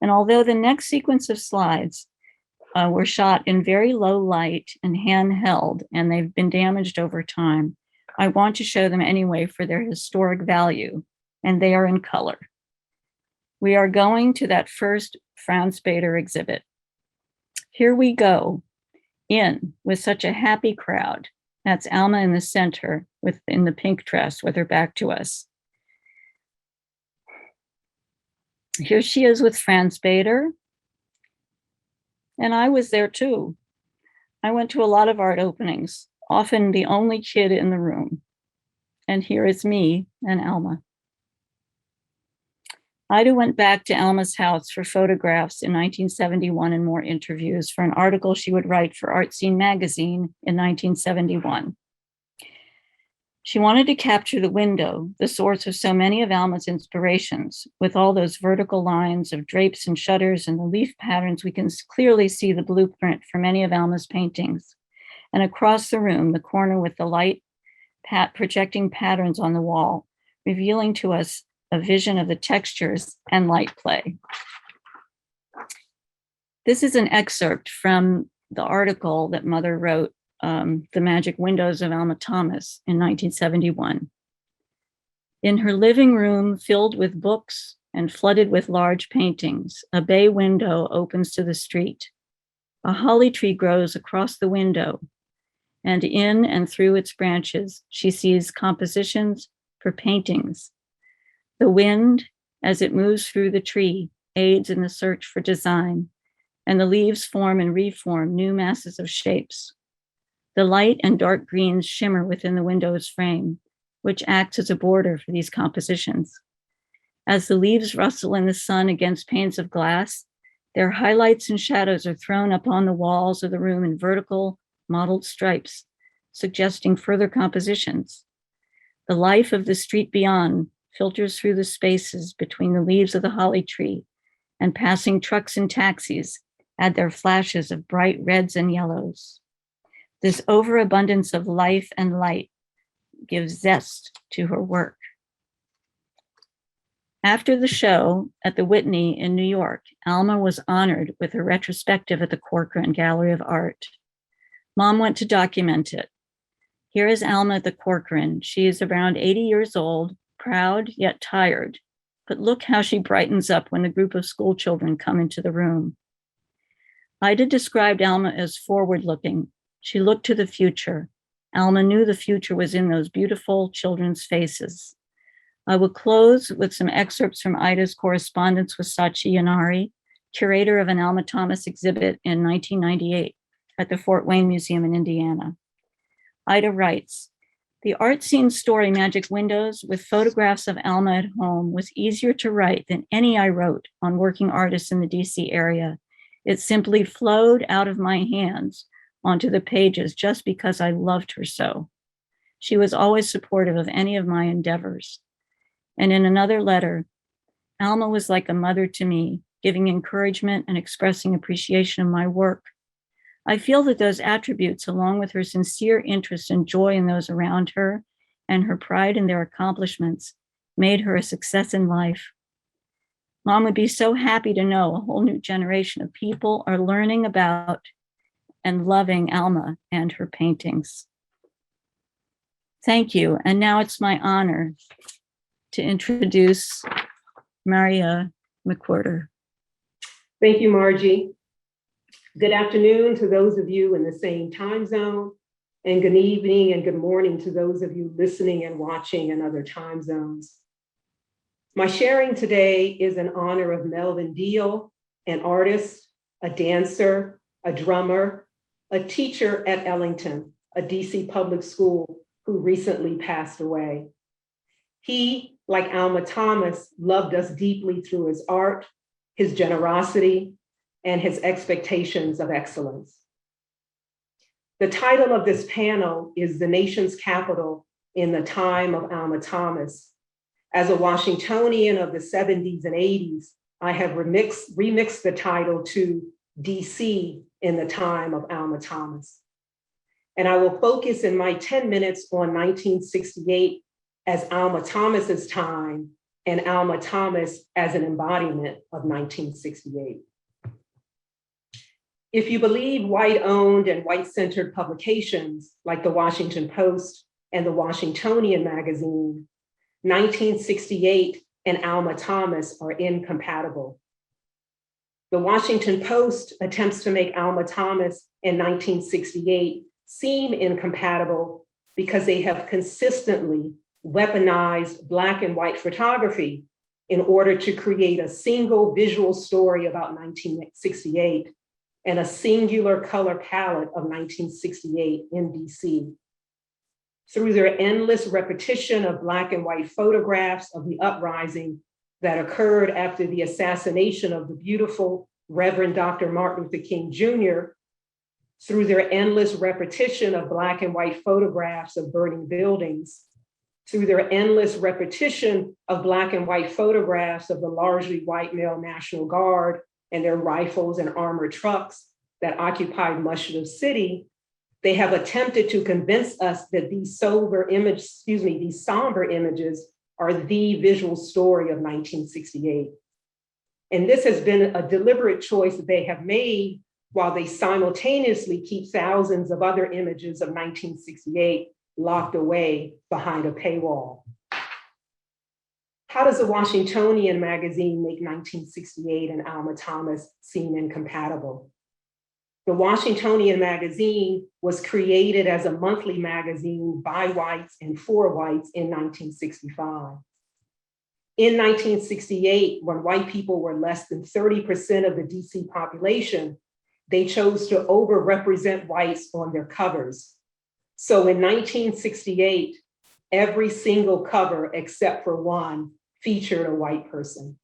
And although the next sequence of slides were shot in very low light and handheld, and they've been damaged over time, I want to show them anyway for their historic value, and they are in color. We are going to that first Franz Vader exhibit. Here we go, in with such a happy crowd. That's Alma in the center in the pink dress with her back to us. Here she is with Franz Vader. And I was there too. I went to a lot of art openings, often the only kid in the room. And here is me and Alma. Ida went back to Alma's house for photographs in 1971 and more interviews for an article she would write for Art Scene magazine in 1971. She wanted to capture the window, the source of so many of Alma's inspirations, with all those vertical lines of drapes and shutters and the leaf patterns. We can clearly see the blueprint for many of Alma's paintings. And across the room, the corner with the light projecting patterns on the wall, revealing to us a vision of the textures and light play. This is an excerpt from the article that Mother wrote, The Magic Windows of Alma Thomas, in 1971. In her living room filled with books and flooded with large paintings, a bay window opens to the street. A holly tree grows across the window, and in and through its branches, she sees compositions for paintings. The wind, as it moves through the tree, aids in the search for design, and the leaves form and reform new masses of shapes. The light and dark greens shimmer within the window's frame, which acts as a border for these compositions. As the leaves rustle in the sun against panes of glass, their highlights and shadows are thrown upon the walls of the room in vertical, mottled stripes, suggesting further compositions. The life of the street beyond filters through the spaces between the leaves of the holly tree, and passing trucks and taxis add their flashes of bright reds and yellows. This overabundance of life and light gives zest to her work. After the show at the Whitney in New York, Alma was honored with a retrospective at the Corcoran Gallery of Art. Mom went to document it. Here is Alma at the Corcoran. She is around 80 years old, proud yet tired, but look how she brightens up when a group of school children come into the room. Ida described Alma as forward-looking. She looked to the future. Alma knew the future was in those beautiful children's faces. I will close with some excerpts from Ida's correspondence with Sachi Yanari, curator of an Alma Thomas exhibit in 1998 at the Fort Wayne Museum in Indiana. Ida writes, "The art scene story Magic Windows with photographs of Alma at home was easier to write than any I wrote on working artists in the DC area. It simply flowed out of my hands onto the pages just because I loved her so. She was always supportive of any of my endeavors." And in another letter, Alma was like a mother to me, giving encouragement and expressing appreciation of my work. I feel that those attributes, along with her sincere interest and joy in those around her and her pride in their accomplishments, made her a success in life. Mom would be so happy to know a whole new generation of people are learning about and loving Alma and her paintings. Thank you. And now it's my honor to introduce Marya McQuirter. Thank you, Margie. Good afternoon to those of you in the same time zone, and good evening and good morning to those of you listening and watching in other time zones. My sharing today is in honor of Melvin Deal, an artist, a dancer, a drummer, a teacher at Ellington, a DC public school, who recently passed away. He, like Alma Thomas, loved us deeply through his art, his generosity, and his expectations of excellence. The title of this panel is "The Nation's Capital in the Time of Alma Thomas." As a Washingtonian of the 70s and 80s, I have remixed the title to DC in the Time of Alma Thomas. And I will focus in my 10 minutes on 1968 as Alma Thomas's time and Alma Thomas as an embodiment of 1968. If you believe white-owned and white-centered publications like the Washington Post and the Washingtonian magazine, 1968 and Alma Thomas are incompatible. The Washington Post attempts to make Alma Thomas in 1968 seem incompatible because they have consistently weaponized Black and white photography in order to create a single visual story about 1968 and a singular color palette of 1968 in DC. Through their endless repetition of Black and white photographs of the uprising that occurred after the assassination of the beautiful Reverend Dr. Martin Luther King Jr., through their endless repetition of Black and white photographs of burning buildings, through their endless repetition of Black and white photographs of the largely white male National Guard and their rifles and armored trucks that occupied much of the city, they have attempted to convince us that these somber images are the visual story of 1968. And this has been a deliberate choice that they have made while they simultaneously keep thousands of other images of 1968 locked away behind a paywall. How does the Washingtonian magazine make 1968 and Alma Thomas seem incompatible? The Washingtonian magazine was created as a monthly magazine by whites and for whites in 1965. In 1968, when white people were less than 30% of the DC population, they chose to overrepresent whites on their covers. So in 1968, every single cover except for one featured a white person,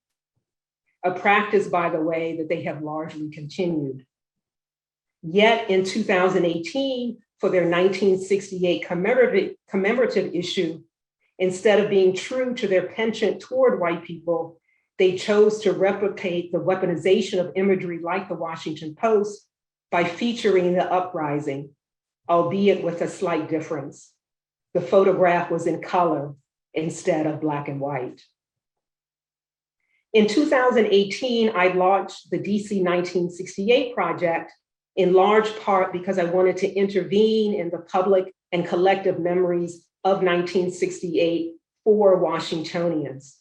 a practice, by the way, that they have largely continued. Yet in 2018, for their 1968 commemorative issue, Instead of being true to their penchant toward white people, they chose to replicate the weaponization of imagery like the Washington Post by featuring the uprising, albeit with a slight difference. The photograph was in color instead of black and white. In 2018, I launched the DC 1968 project, in large part because I wanted to intervene in the public and collective memories of 1968 for Washingtonians.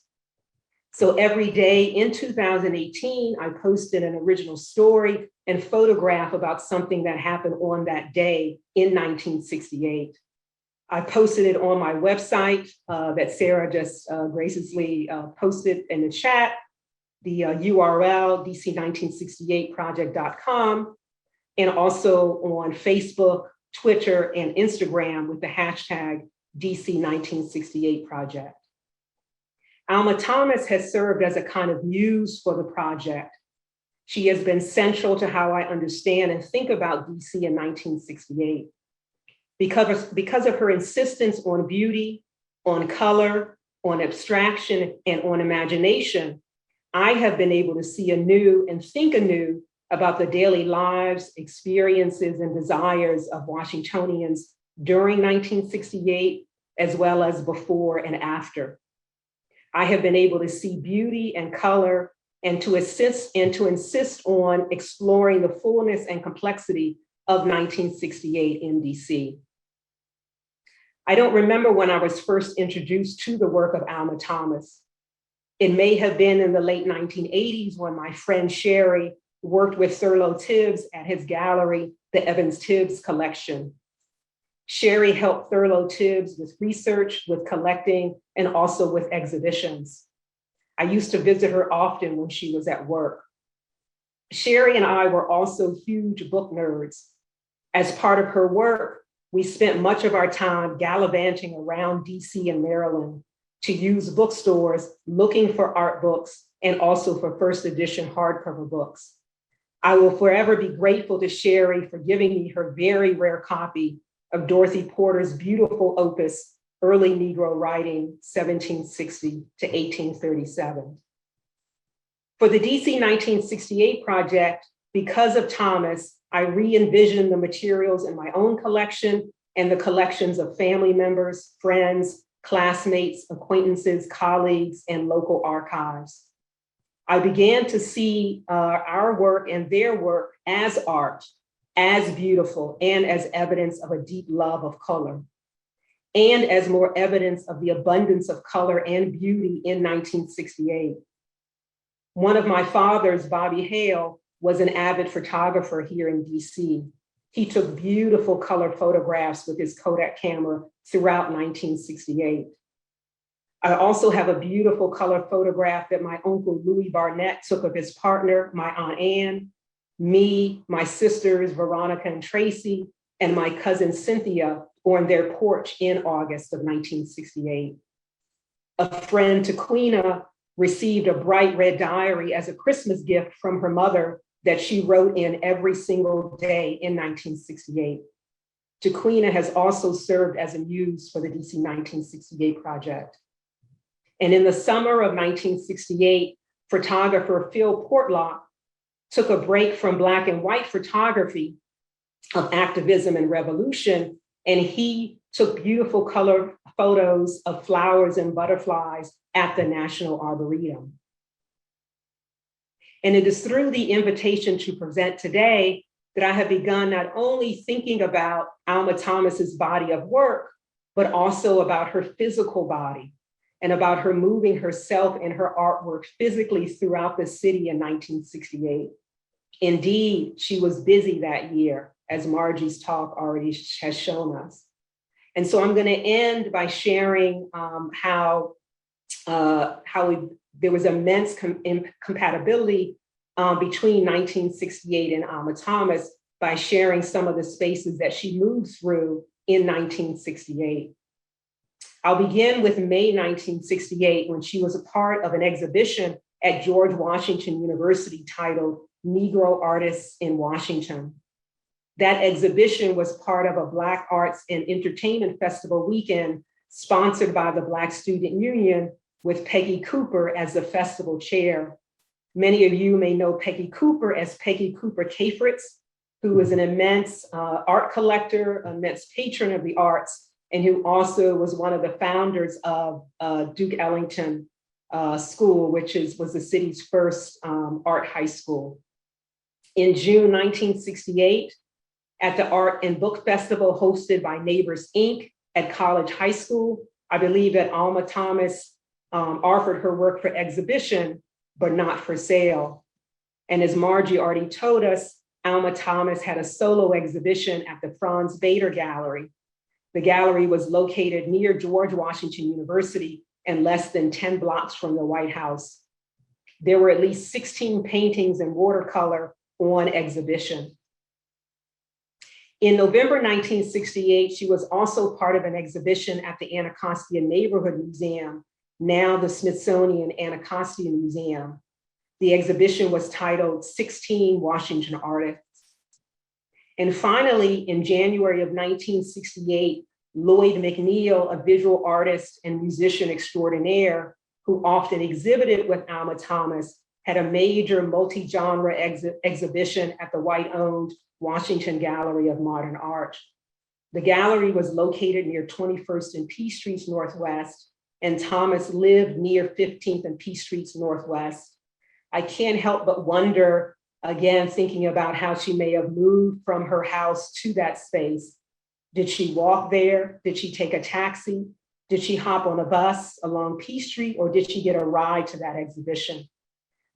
So every day in 2018, I posted an original story and photograph about something that happened on that day in 1968. I posted it on my website that Sarah just graciously posted in the chat, the URL, dc1968project.com, and also on Facebook, Twitter, and Instagram with the hashtag DC1968project. Alma Thomas has served as a kind of muse for the project. She has been central to how I understand and think about DC in 1968. Because of her insistence on beauty, on color, on abstraction, and on imagination, I have been able to see anew and think anew about the daily lives, experiences, and desires of Washingtonians during 1968, as well as before and after. I have been able to see beauty and color and to insist on exploring the fullness and complexity of 1968 in DC. I don't remember when I was first introduced to the work of Alma Thomas. It may have been in the late 1980s when my friend Sherry worked with Thurlow Tibbs at his gallery, the Evans Tibbs Collection. Sherry helped Thurlow Tibbs with research, with collecting, and also with exhibitions. I used to visit her often when she was at work. Sherry and I were also huge book nerds. As part of her work, we spent much of our time gallivanting around DC and Maryland to use bookstores looking for art books and also for first edition hardcover books. I will forever be grateful to Sherry for giving me her very rare copy of Dorothy Porter's beautiful opus, Early Negro Writing, 1760 to 1837. For the DC 1968 project, because of Thomas, I re-envisioned the materials in my own collection and the collections of family members, friends, classmates, acquaintances, colleagues, and local archives. I began to see our work and their work as art, as beautiful, and as evidence of a deep love of color, and as more evidence of the abundance of color and beauty in 1968. One of my fathers, Bobby Hale, was an avid photographer here in DC. He took beautiful color photographs with his Kodak camera throughout 1968. I also have a beautiful color photograph that my uncle Louis Barnett took of his partner, my Aunt Anne, me, my sisters, Veronica and Tracy, and my cousin Cynthia on their porch in August of 1968. A friend, Taquina, received a bright red diary as a Christmas gift from her mother that she wrote in every single day in 1968. Taquina has also served as a muse for the DC 1968 project. And in the summer of 1968, photographer Phil Portlock took a break from Black and white photography of activism and revolution, and he took beautiful color photos of flowers and butterflies at the National Arboretum. And it is through the invitation to present today that I have begun not only thinking about Alma Thomas's body of work, but also about her physical body and about her moving herself and her artwork physically throughout the city in 1968. Indeed, she was busy that year, as Margie's talk already has shown us. And so I'm going to end by sharing how there was immense compatibility between 1968 and Alma Thomas by sharing some of the spaces that she moved through in 1968. I'll begin with May 1968, when she was a part of an exhibition at George Washington University titled Negro Artists in Washington. That exhibition was part of a Black Arts and Entertainment Festival weekend sponsored by the Black Student Union with Peggy Cooper as the festival chair. Many of you may know Peggy Cooper as Peggy Cooper Cafritz, who is an immense art collector, immense patron of the arts, and who also was one of the founders of Duke Ellington School, which was the city's first art high school. In June 1968, at the Art and Book Festival hosted by Neighbors, Inc. at College High School, I believe that Alma Thomas offered her work for exhibition, but not for sale. And as Margie already told us, Alma Thomas had a solo exhibition at the Franz Vader Gallery. The gallery was located near George Washington University and less than 10 blocks from the White House. There were at least 16 paintings in watercolor on exhibition. In November 1968, she was also part of an exhibition at the Anacostia Neighborhood Museum, now the Smithsonian Anacostia Museum. The exhibition was titled 16 Washington Artists. And finally, in January of 1968, Lloyd McNeil, a visual artist and musician extraordinaire who often exhibited with Alma Thomas, had a major multi-genre exhibition at the white-owned Washington Gallery of Modern Art. The gallery was located near 21st and P Streets Northwest, and Thomas lived near 15th and P Streets Northwest. I can't help but wonder, again, thinking about how she may have moved from her house to that space. Did she walk there? Did she take a taxi? Did she hop on a bus along P Street, or did she get a ride to that exhibition?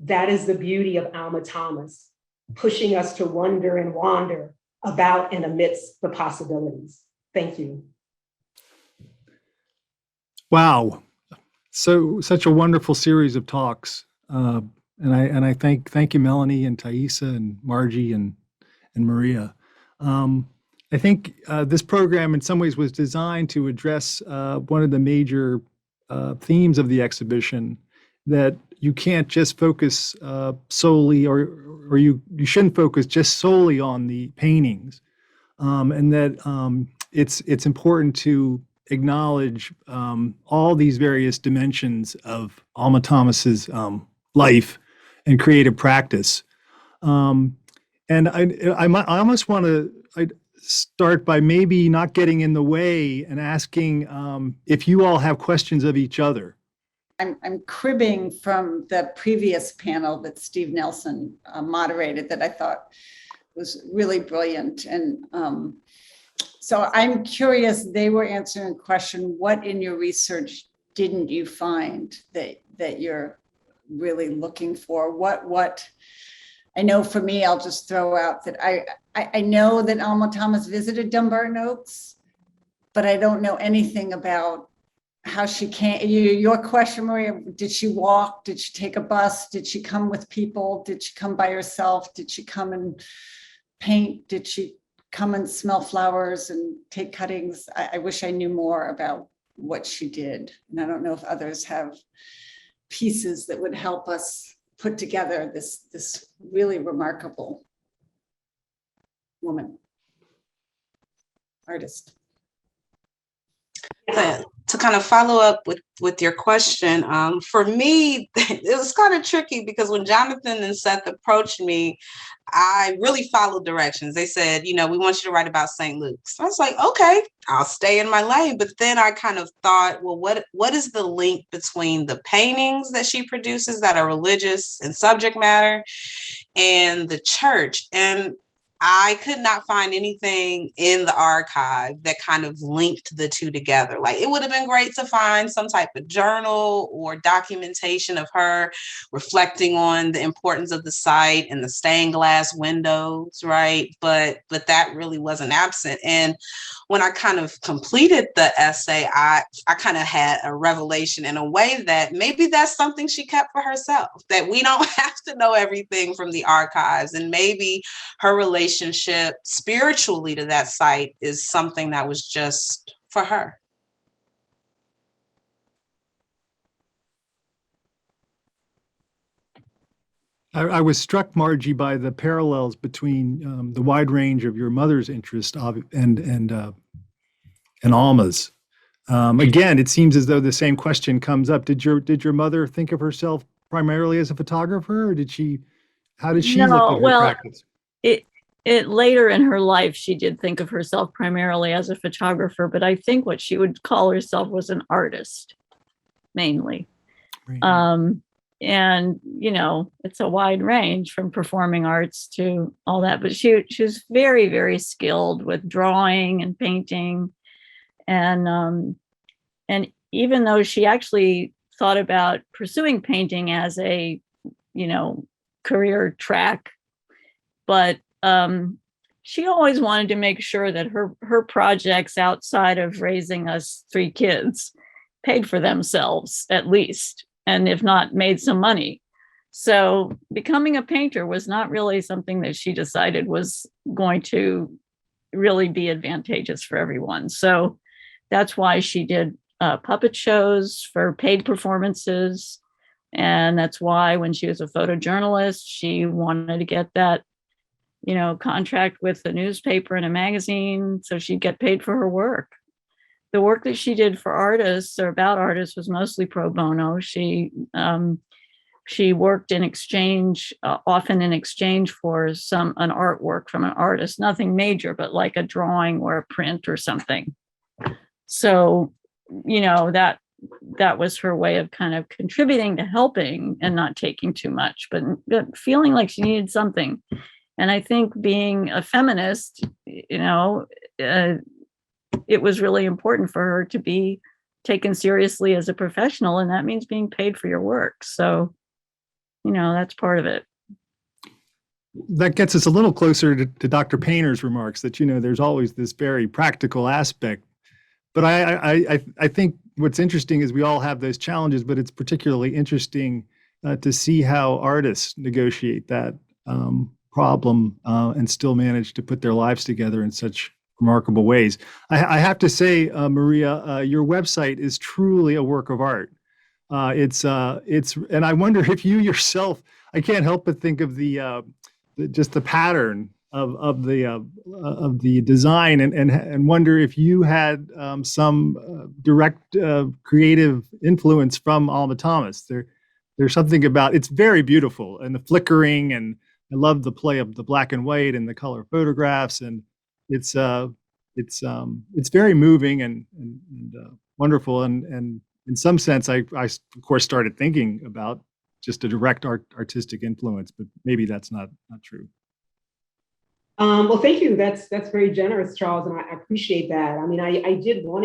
That is the beauty of Alma Thomas, pushing us to wonder and wander about and amidst the possibilities. Thank you. Wow. Such a wonderful series of talks. And I thank you, Melanie and Thaïsa and Margie and Marya. I think this program in some ways was designed to address one of the major themes of the exhibition, that you can't just focus solely, or you shouldn't focus just solely on the paintings, and that it's important to acknowledge all these various dimensions of Alma Thomas's life and creative practice. And I almost want to start by maybe not getting in the way and asking if you all have questions of each other. I'm cribbing from the previous panel that Steve Nelson moderated that I thought was really brilliant. And so I'm curious, they were answering a question, what in your research didn't you find that you're really looking for? What I know for me, I'll just throw out that I know that Alma Thomas visited Dumbarton Oaks, but I don't know anything about how she came. Your question, Marya, did she walk? Did she take a bus? Did she come with people? Did she come by herself? Did she come and paint? Did she come and smell flowers and take cuttings? I wish I knew more about what she did. And I don't know if others have pieces that would help us put together this really remarkable woman, artist. To kind of follow up with your question, for me, it was kind of tricky because when Jonathan and Seth approached me, I really followed directions. They said, we want you to write about St. Luke's. I was like, okay, I'll stay in my lane. But then I kind of thought, well, what is the link between the paintings that she produces that are religious in subject matter and the church? And I could not find anything in the archive that kind of linked the two together. Like, it would have been great to find some type of journal or documentation of her reflecting on the importance of the site and the stained glass windows, right? But that really wasn't absent. And when I kind of completed the essay, I kind of had a revelation in a way that maybe that's something she kept for herself, that we don't have to know everything from the archives. And maybe her relationship spiritually to that site is something that was just for her. I was struck, Margie, by the parallels between the wide range of your mother's interest and Alma's. Again, it seems as though the same question comes up. Did your mother think of herself primarily as a photographer, or how did she look No, at her well, practice? it later in her life, she did think of herself primarily as a photographer, but I think what she would call herself was an artist, mainly. Right. And, it's a wide range from performing arts to all that, but she was very, very skilled with drawing and painting. And even though she actually thought about pursuing painting as a, career track, but she always wanted to make sure that her projects outside of raising us 3 kids paid for themselves at least, and if not, made some money. So becoming a painter was not really something that she decided was going to really be advantageous for everyone. So that's why she did puppet shows for paid performances. And that's why when she was a photojournalist, she wanted to get that, contract with a newspaper and a magazine so she'd get paid for her work. The work that she did for artists or about artists was mostly pro bono. She worked in exchange, often in exchange for an artwork from an artist, nothing major, but like a drawing or a print or something. So, that was her way of kind of contributing to helping and not taking too much, but feeling like she needed something. And I think being a feminist, it was really important for her to be taken seriously as a professional, and that means being paid for your work. So, that's part of it. That gets us a little closer to Dr. Painter's remarks that, there's always this very practical aspect. But I think what's interesting is we all have those challenges, but it's particularly interesting to see how artists negotiate that problem and still manage to put their lives together in such remarkable ways. I have to say, Marya, your website is truly a work of art. It's and I wonder if you yourself, I can't help but think of just the pattern of the design and wonder if you had some direct creative influence from Alma Thomas. There's something about it's very beautiful, and the flickering, and I love the play of the black and white and the color photographs, and it's very moving and wonderful, and in some sense I of course started thinking about just a direct artistic influence, but maybe that's not true. Well, thank you. That's very generous, Charles, and I appreciate that. I mean, I did want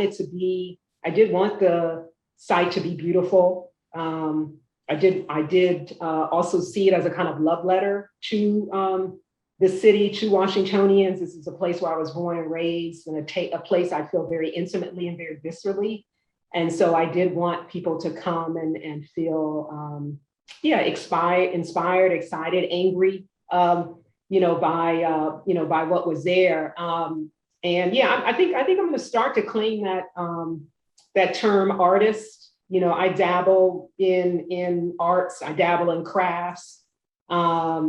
the site to be beautiful. I did also see it as a kind of love letter to the city, to Washingtonians. This is a place where I was born and raised, and a place I feel very intimately and very viscerally. And so I did want people to come and feel, inspired, excited, angry, by what was there. I think I'm going to start to claim that term artist. I dabble in arts, I dabble in crafts. I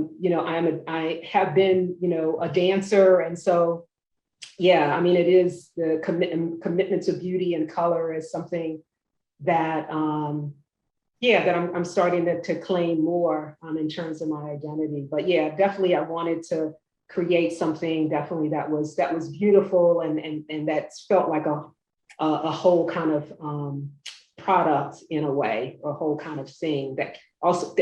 have been, a dancer. And so, it is the commitment to beauty and color is something that, that I'm starting to claim more in terms of my identity. But definitely I wanted to create something definitely that was beautiful and that felt like a whole kind of product in a way, or a whole kind of thing that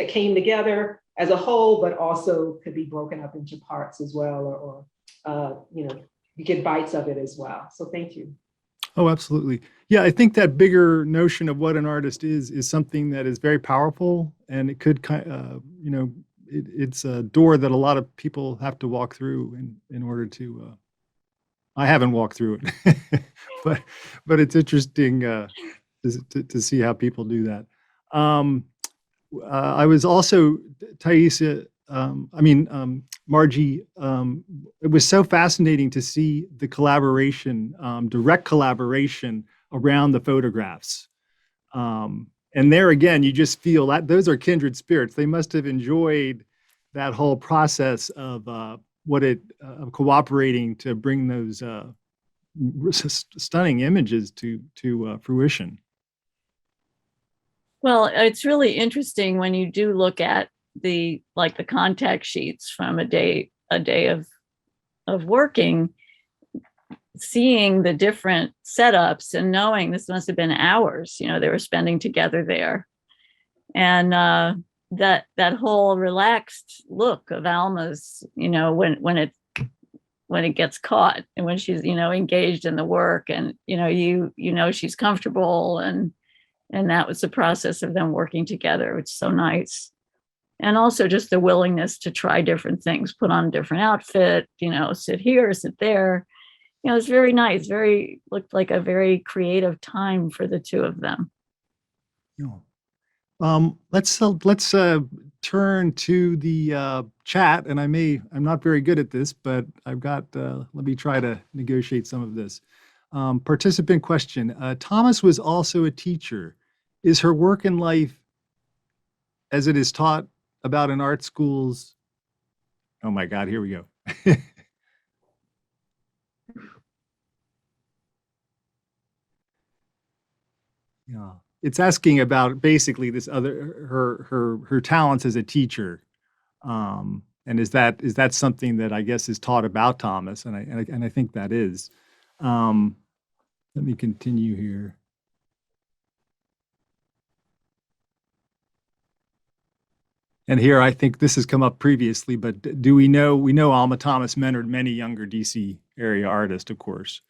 came together as a whole, but also could be broken up into parts as well, or you get bites of it as well. So thank you. Oh, absolutely. Yeah, I think that bigger notion of what an artist is something that is very powerful, and it could it's a door that a lot of people have to walk through in order to. I haven't walked through it, but it's interesting to see how people do that. I was also Thaïsa. Margie, it was so fascinating to see the collaboration, direct collaboration around the photographs. And there again, you just feel that those are kindred spirits. They must have enjoyed that whole process of cooperating to bring those stunning images to fruition. Well, it's really interesting when you do look at the contact sheets from a day of working, seeing the different setups and knowing this must have been hours, they were spending together there. And that whole relaxed look of Alma's, when it gets caught and when she's, engaged in the work, and, she's comfortable, and that was the process of them working together, which is so nice. And also just the willingness to try different things, put on a different outfit, sit here, sit there. It's very nice, looked like a very creative time for the two of them. Let's turn to the chat, and I'm not very good at this, but I've got, let me try to negotiate some of this. Participant question, Thomas was also a teacher. Is her work in life, as it is taught about in art schools? Oh my God, here we go. Yeah, it's asking about basically this her talents as a teacher, and is that something that I guess is taught about Thomas, and I think that is. Let me continue here. And here, I think this has come up previously, but do we know Alma Thomas mentored many younger DC area artists, of course.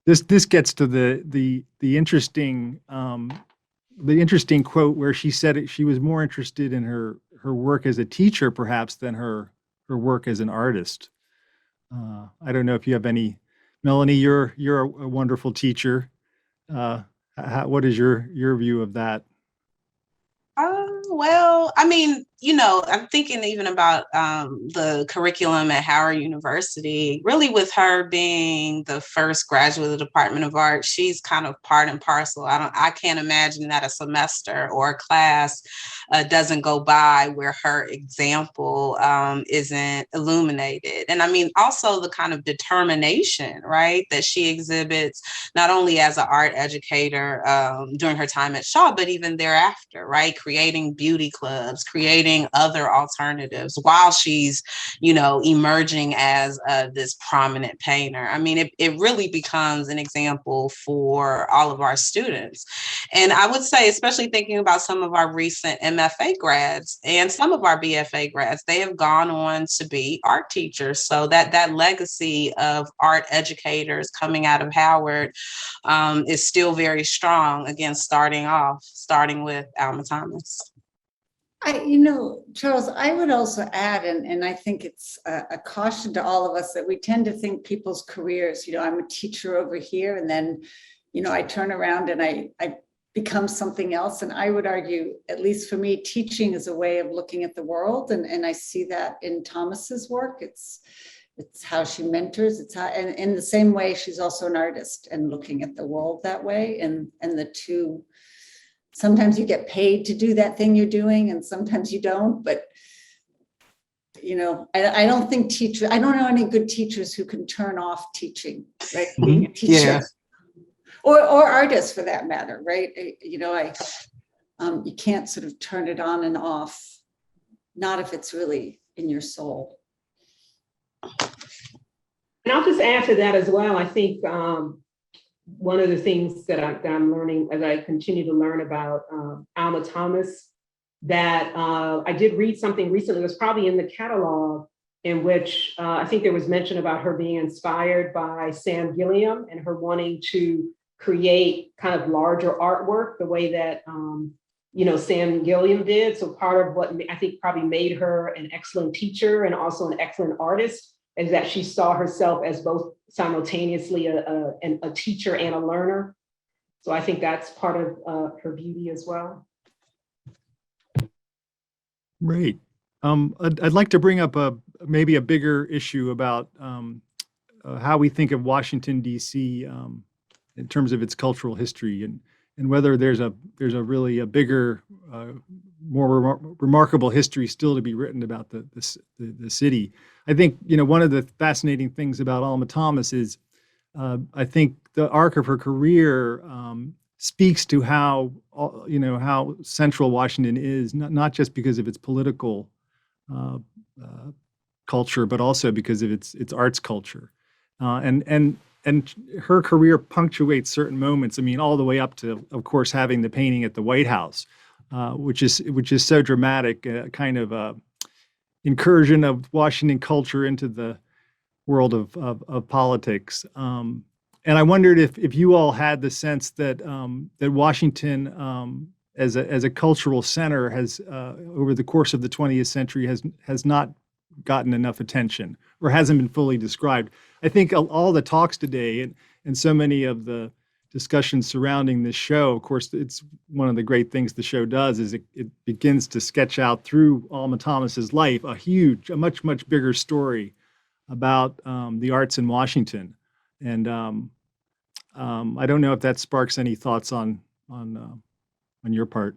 This gets to the interesting quote where she said she was more interested in her work as a teacher, perhaps, than her work as an artist. I don't know if you have any, Melanie. You're a wonderful teacher. What is your view of that? Well, I mean, I'm thinking even about the curriculum at Howard University. Really, with her being the first graduate of the Department of Art, she's kind of part and parcel. I can't imagine that a semester or a class doesn't go by where her example isn't illuminated. And I mean, also the kind of determination, right, that she exhibits, not only as an art educator during her time at Shaw, but even thereafter, right, creating beauty clubs, creating other alternatives while she's, emerging as this prominent painter. I mean, it really becomes an example for all of our students. And I would say, especially thinking about some of our recent MFA grads and some of our BFA grads, they have gone on to be art teachers. So that legacy of art educators coming out of Howard is still very strong. Again, starting with Alma Thomas. Charles, I would also add, and I think it's a caution to all of us, that we tend to think people's careers, I'm a teacher over here, and then, I turn around and I become something else. And I would argue, at least for me, teaching is a way of looking at the world. And I see that in Thomas's work. It's how she mentors. And in the same way, she's also an artist and looking at the world that way. And the two, sometimes you get paid to do that thing you're doing, and sometimes you don't. But, I don't think I don't know any good teachers who can turn off teaching, right? Being a teacher. Yeah. Or artists for that matter, right? You can't sort of turn it on and off, not if it's really in your soul. And I'll just add to that as well. I think one of the things that I'm learning as I continue to learn about Alma Thomas, that I did read something recently, it was probably in the catalog, in which I think there was mention about her being inspired by Sam Gilliam and her wanting to create kind of larger artwork the way that Sam Gilliam did. So part of what I think probably made her an excellent teacher and also an excellent artist is that she saw herself as both simultaneously a teacher and a learner. So I think that's part of her beauty as well. Right. I'd like to bring up maybe a bigger issue about how we think of Washington, D.C. In terms of its cultural history, and whether there's a really a bigger, more remarkable history still to be written about the city. I think one of the fascinating things about Alma Thomas is I think the arc of her career speaks to how, how central Washington is, not just because of its political culture, but also because of its arts culture. And her career punctuates certain moments. I mean, all the way up to, of course, having the painting at the White House, which is so dramatic, kind of incursion of Washington culture into the world of politics. And I wondered if you all had the sense that that Washington, as a cultural center, has over the course of the 20th century has not gotten enough attention or hasn't been fully described. I think all the talks today and so many of the discussions surrounding this show, of course, it's one of the great things the show does is it begins to sketch out through Alma Thomas's life a much bigger story about the arts in Washington. And I don't know if that sparks any thoughts on your part.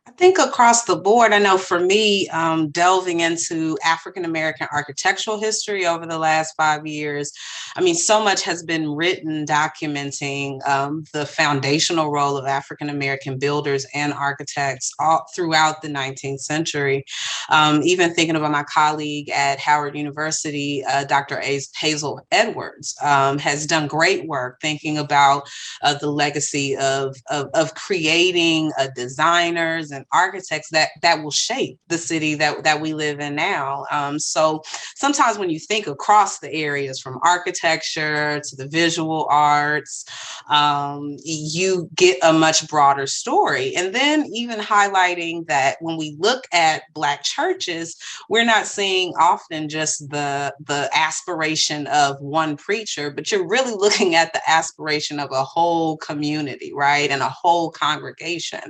I think across the board, I know for me, delving into African-American architectural history over the last 5 years, I mean, so much has been written documenting the foundational role of African-American builders and architects all throughout the 19th century. Even thinking about my colleague at Howard University, Dr. Hazel Edwards, has done great work thinking about the legacy of creating designers and architects that will shape the city that we live in now. So sometimes when you think across the areas from architecture to the visual arts, you get a much broader story. And then even highlighting that when we look at Black churches, we're not seeing often just the aspiration of one preacher, but you're really looking at the aspiration of a whole community, right? And a whole congregation.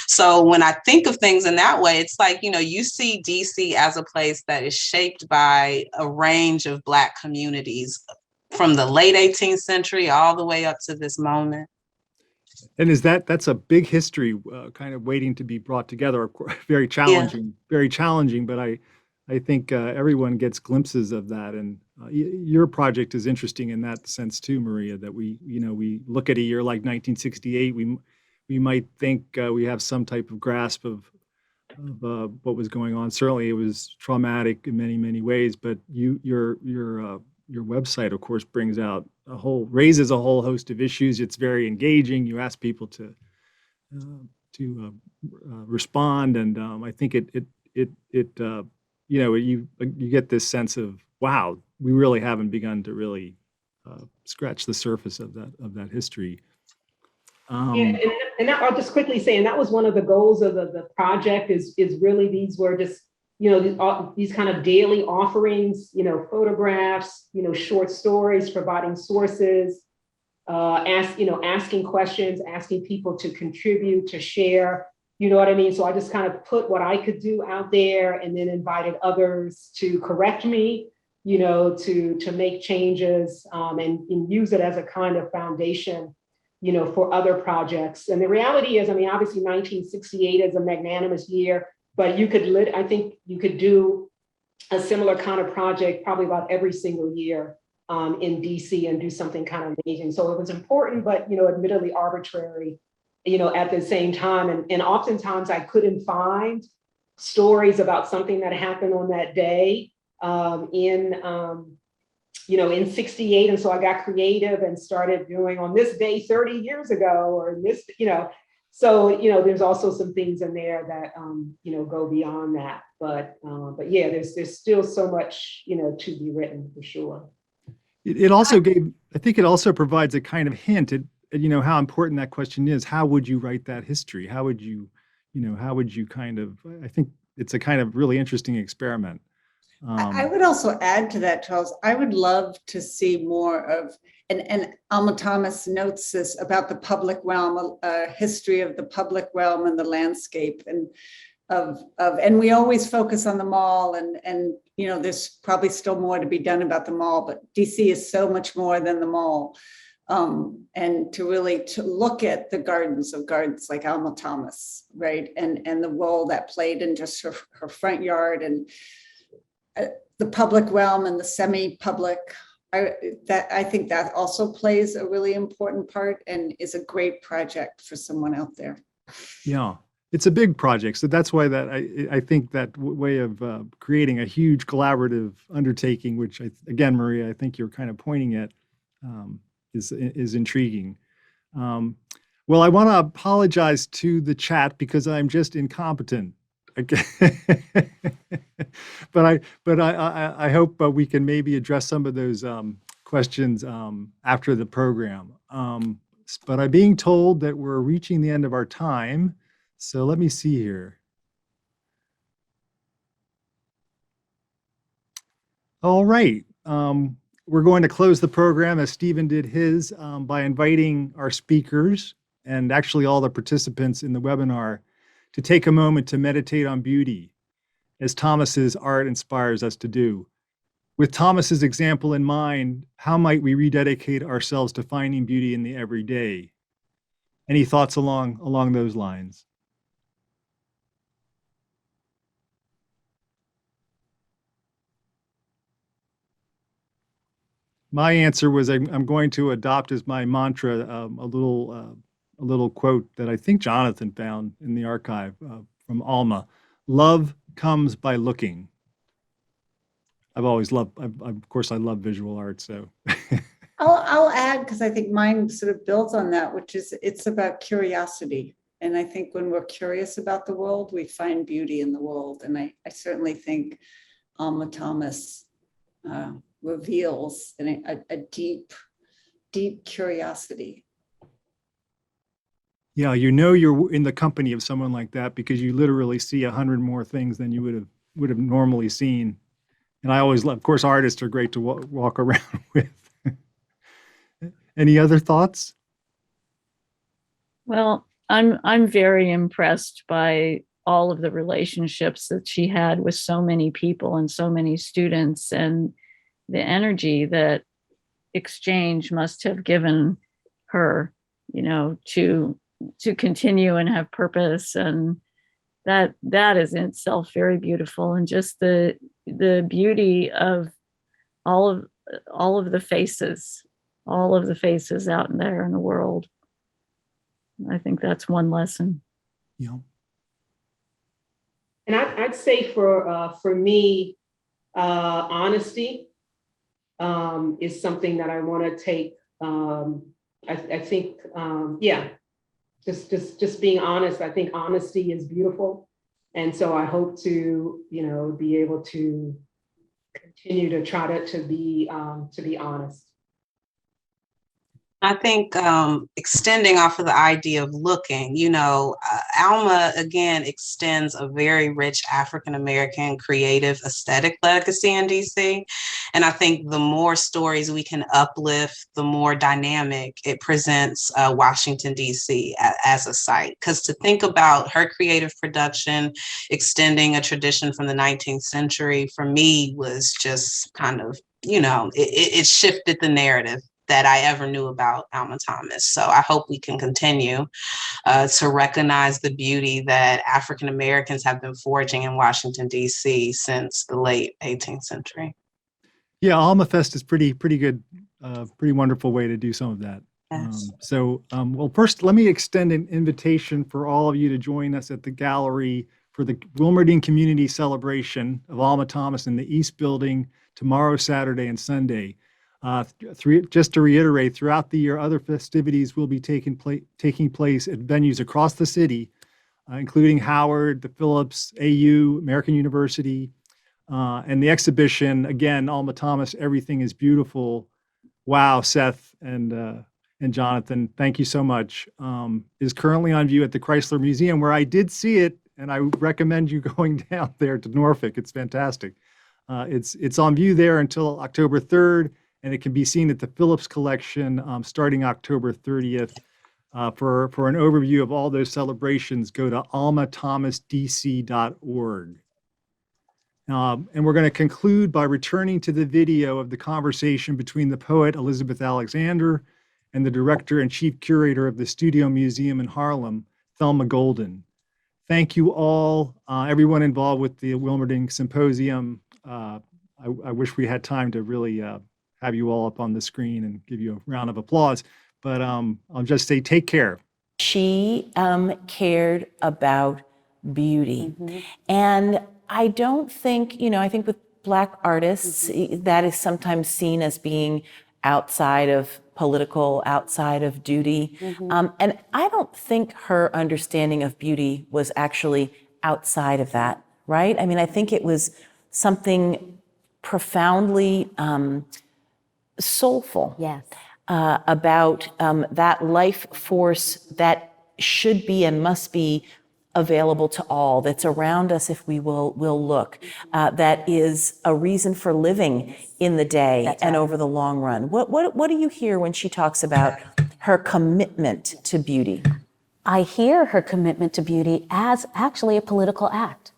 So when I think of things in that way, it's like, you see DC as a place that is shaped by a range of Black communities from the late 18th century all the way up to this moment. And that's a big history kind of waiting to be brought together. Of course, very challenging, but I think everyone gets glimpses of that. And your project is interesting in that sense too, Marya, that we look at a year like 1968, we might think we have some type of grasp of what was going on. Certainly, it was traumatic in many ways. But your website, of course, raises a whole host of issues. It's very engaging. You ask people to respond, and I think you get this sense of, wow, we really haven't begun to really scratch the surface of that history. And I'll just quickly say, and that was one of the goals of the project is really these were just, these kind of daily offerings, photographs, short stories, providing sources, asking questions, asking people to contribute, to share, you know what I mean? So I just kind of put what I could do out there and then invited others to correct me, to make changes and use it as a kind of foundation for other projects. And the reality is, obviously 1968 is a magnanimous year, but I think you could do a similar kind of project probably about every single year in DC and do something kind of amazing. So it was important, but, admittedly arbitrary, at the same time. And oftentimes I couldn't find stories about something that happened on that day in 68. And so I got creative and started doing on this day 30 years ago, or this, so, there's also some things in there that, go beyond that. But yeah, there's still so much, to be written for sure. It also provides a kind of hint at, how important that question is. How would you write that history? How would you kind of, I think it's a kind of really interesting experiment. I would also add to that, Charles, I would love to see more of, and Alma Thomas notes this about the public realm, history of the public realm and the landscape and we always focus on the mall and there's probably still more to be done about the mall, but DC is so much more than the mall. And to look at the gardens like Alma Thomas, right? And the role that played in just her front yard and the public realm and the semi-public I think that also plays a really important part and is a great project for someone out there. Yeah, it's a big project. So that's why that I think that way of creating a huge collaborative undertaking, which again, Maria, I think you're kind of pointing at, is intriguing. Well, I want to apologize to the chat because I'm just incompetent. But I hope we can maybe address some of those questions after the program. But I'm being told that we're reaching the end of our time. So let me see here. All right. We're going to close the program as Stephen did his by inviting our speakers and actually all the participants in the webinar to take a moment to meditate on beauty, as Thomas's art inspires us to do. With Thomas's example in mind, how might we rededicate ourselves to finding beauty in the everyday? Any thoughts along those lines? My answer was I'm going to adopt as my mantra a little quote that I think Jonathan found in the archive from Alma. Love comes by looking. I've always loved, of course, I love visual art, so. I'll add, because I think mine sort of builds on that, which is it's about curiosity. And I think when we're curious about the world, we find beauty in the world. And I certainly think Alma Thomas reveals a deep, deep curiosity. Yeah, you know you're in the company of someone like that because you literally see 100 more things than you would have normally seen. And I always love, of course, artists are great to walk around with. Any other thoughts? Well, I'm very impressed by all of the relationships that she had with so many people and so many students, and the energy that exchange must have given her, to continue and have purpose. And that is in itself very beautiful. And just the beauty of all of the faces out there in the world. I think that's one lesson. Yeah. And I'd say for me, honesty is something that I want to take. I think, just being honest. I think honesty is beautiful, and so I hope to, be able to continue to try to be honest. I think extending off of the idea of looking, Alma, again, extends a very rich African-American creative aesthetic legacy in DC. And I think the more stories we can uplift, the more dynamic it presents Washington, DC as a site. Because to think about her creative production, extending a tradition from the 19th century, for me was just kind of, it shifted the narrative that I ever knew about Alma Thomas. So I hope we can continue to recognize the beauty that African Americans have been forging in Washington, D.C. since the late 18th century. Yeah, Alma Fest is pretty good, pretty wonderful way to do some of that. Yes. Well, first, let me extend an invitation for all of you to join us at the gallery for the Wilmerding Community Celebration of Alma Thomas in the East Building tomorrow, Saturday, and Sunday. Just to reiterate, throughout the year, other festivities will be taking place at venues across the city, including Howard, the Phillips, AU, American University, and the exhibition, again, Alma Thomas, Everything is Beautiful. Wow, Seth and Jonathan, thank you so much. Is currently on view at the Chrysler Museum, where I did see it, and I recommend you going down there to Norfolk. It's fantastic. It's on view there until October 3rd. And it can be seen at the Phillips Collection starting October 30th. For an overview of all those celebrations, go to almathomasdc.org. And we're going to conclude by returning to the video of the conversation between the poet Elizabeth Alexander and the director and chief curator of the Studio Museum in Harlem, Thelma Golden. Thank you all, everyone involved with the Wilmerding Symposium. I wish we had time to really have you all up on the screen and give you a round of applause. But I'll just say take care. She cared about beauty. And I don't think, I think with Black artists, that is sometimes seen as being outside of political, outside of duty. And I don't think her understanding of beauty was actually outside of that, right? I mean, I think it was something profoundly soulful. Yes. About that life force that should be and must be available to all, that's around us if we will look, that is a reason for living in the day and over the long run. What do you hear when she talks about her commitment to beauty? I hear her commitment to beauty as actually a political act.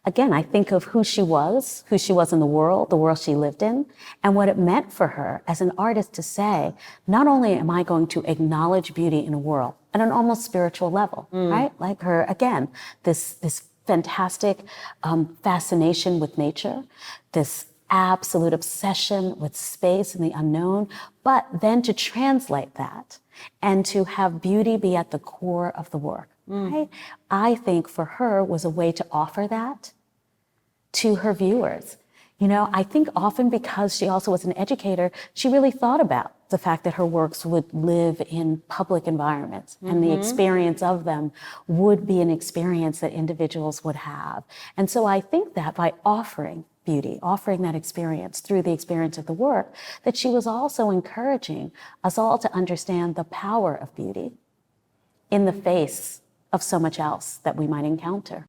Again, I think of who she was in the world she lived in, and what it meant for her as an artist to say, not only am I going to acknowledge beauty in a world at an almost spiritual level, right? Like her, again, this fantastic fascination with nature, this absolute obsession with space and the unknown, but then to translate that and to have beauty be at the core of the work. Right? I think for her was a way to offer that to her viewers. I think often because she also was an educator, she really thought about the fact that her works would live in public environments and the experience of them would be an experience that individuals would have. And so I think that by offering beauty, offering that experience through the experience of the work, that she was also encouraging us all to understand the power of beauty in the face of so much else that we might encounter.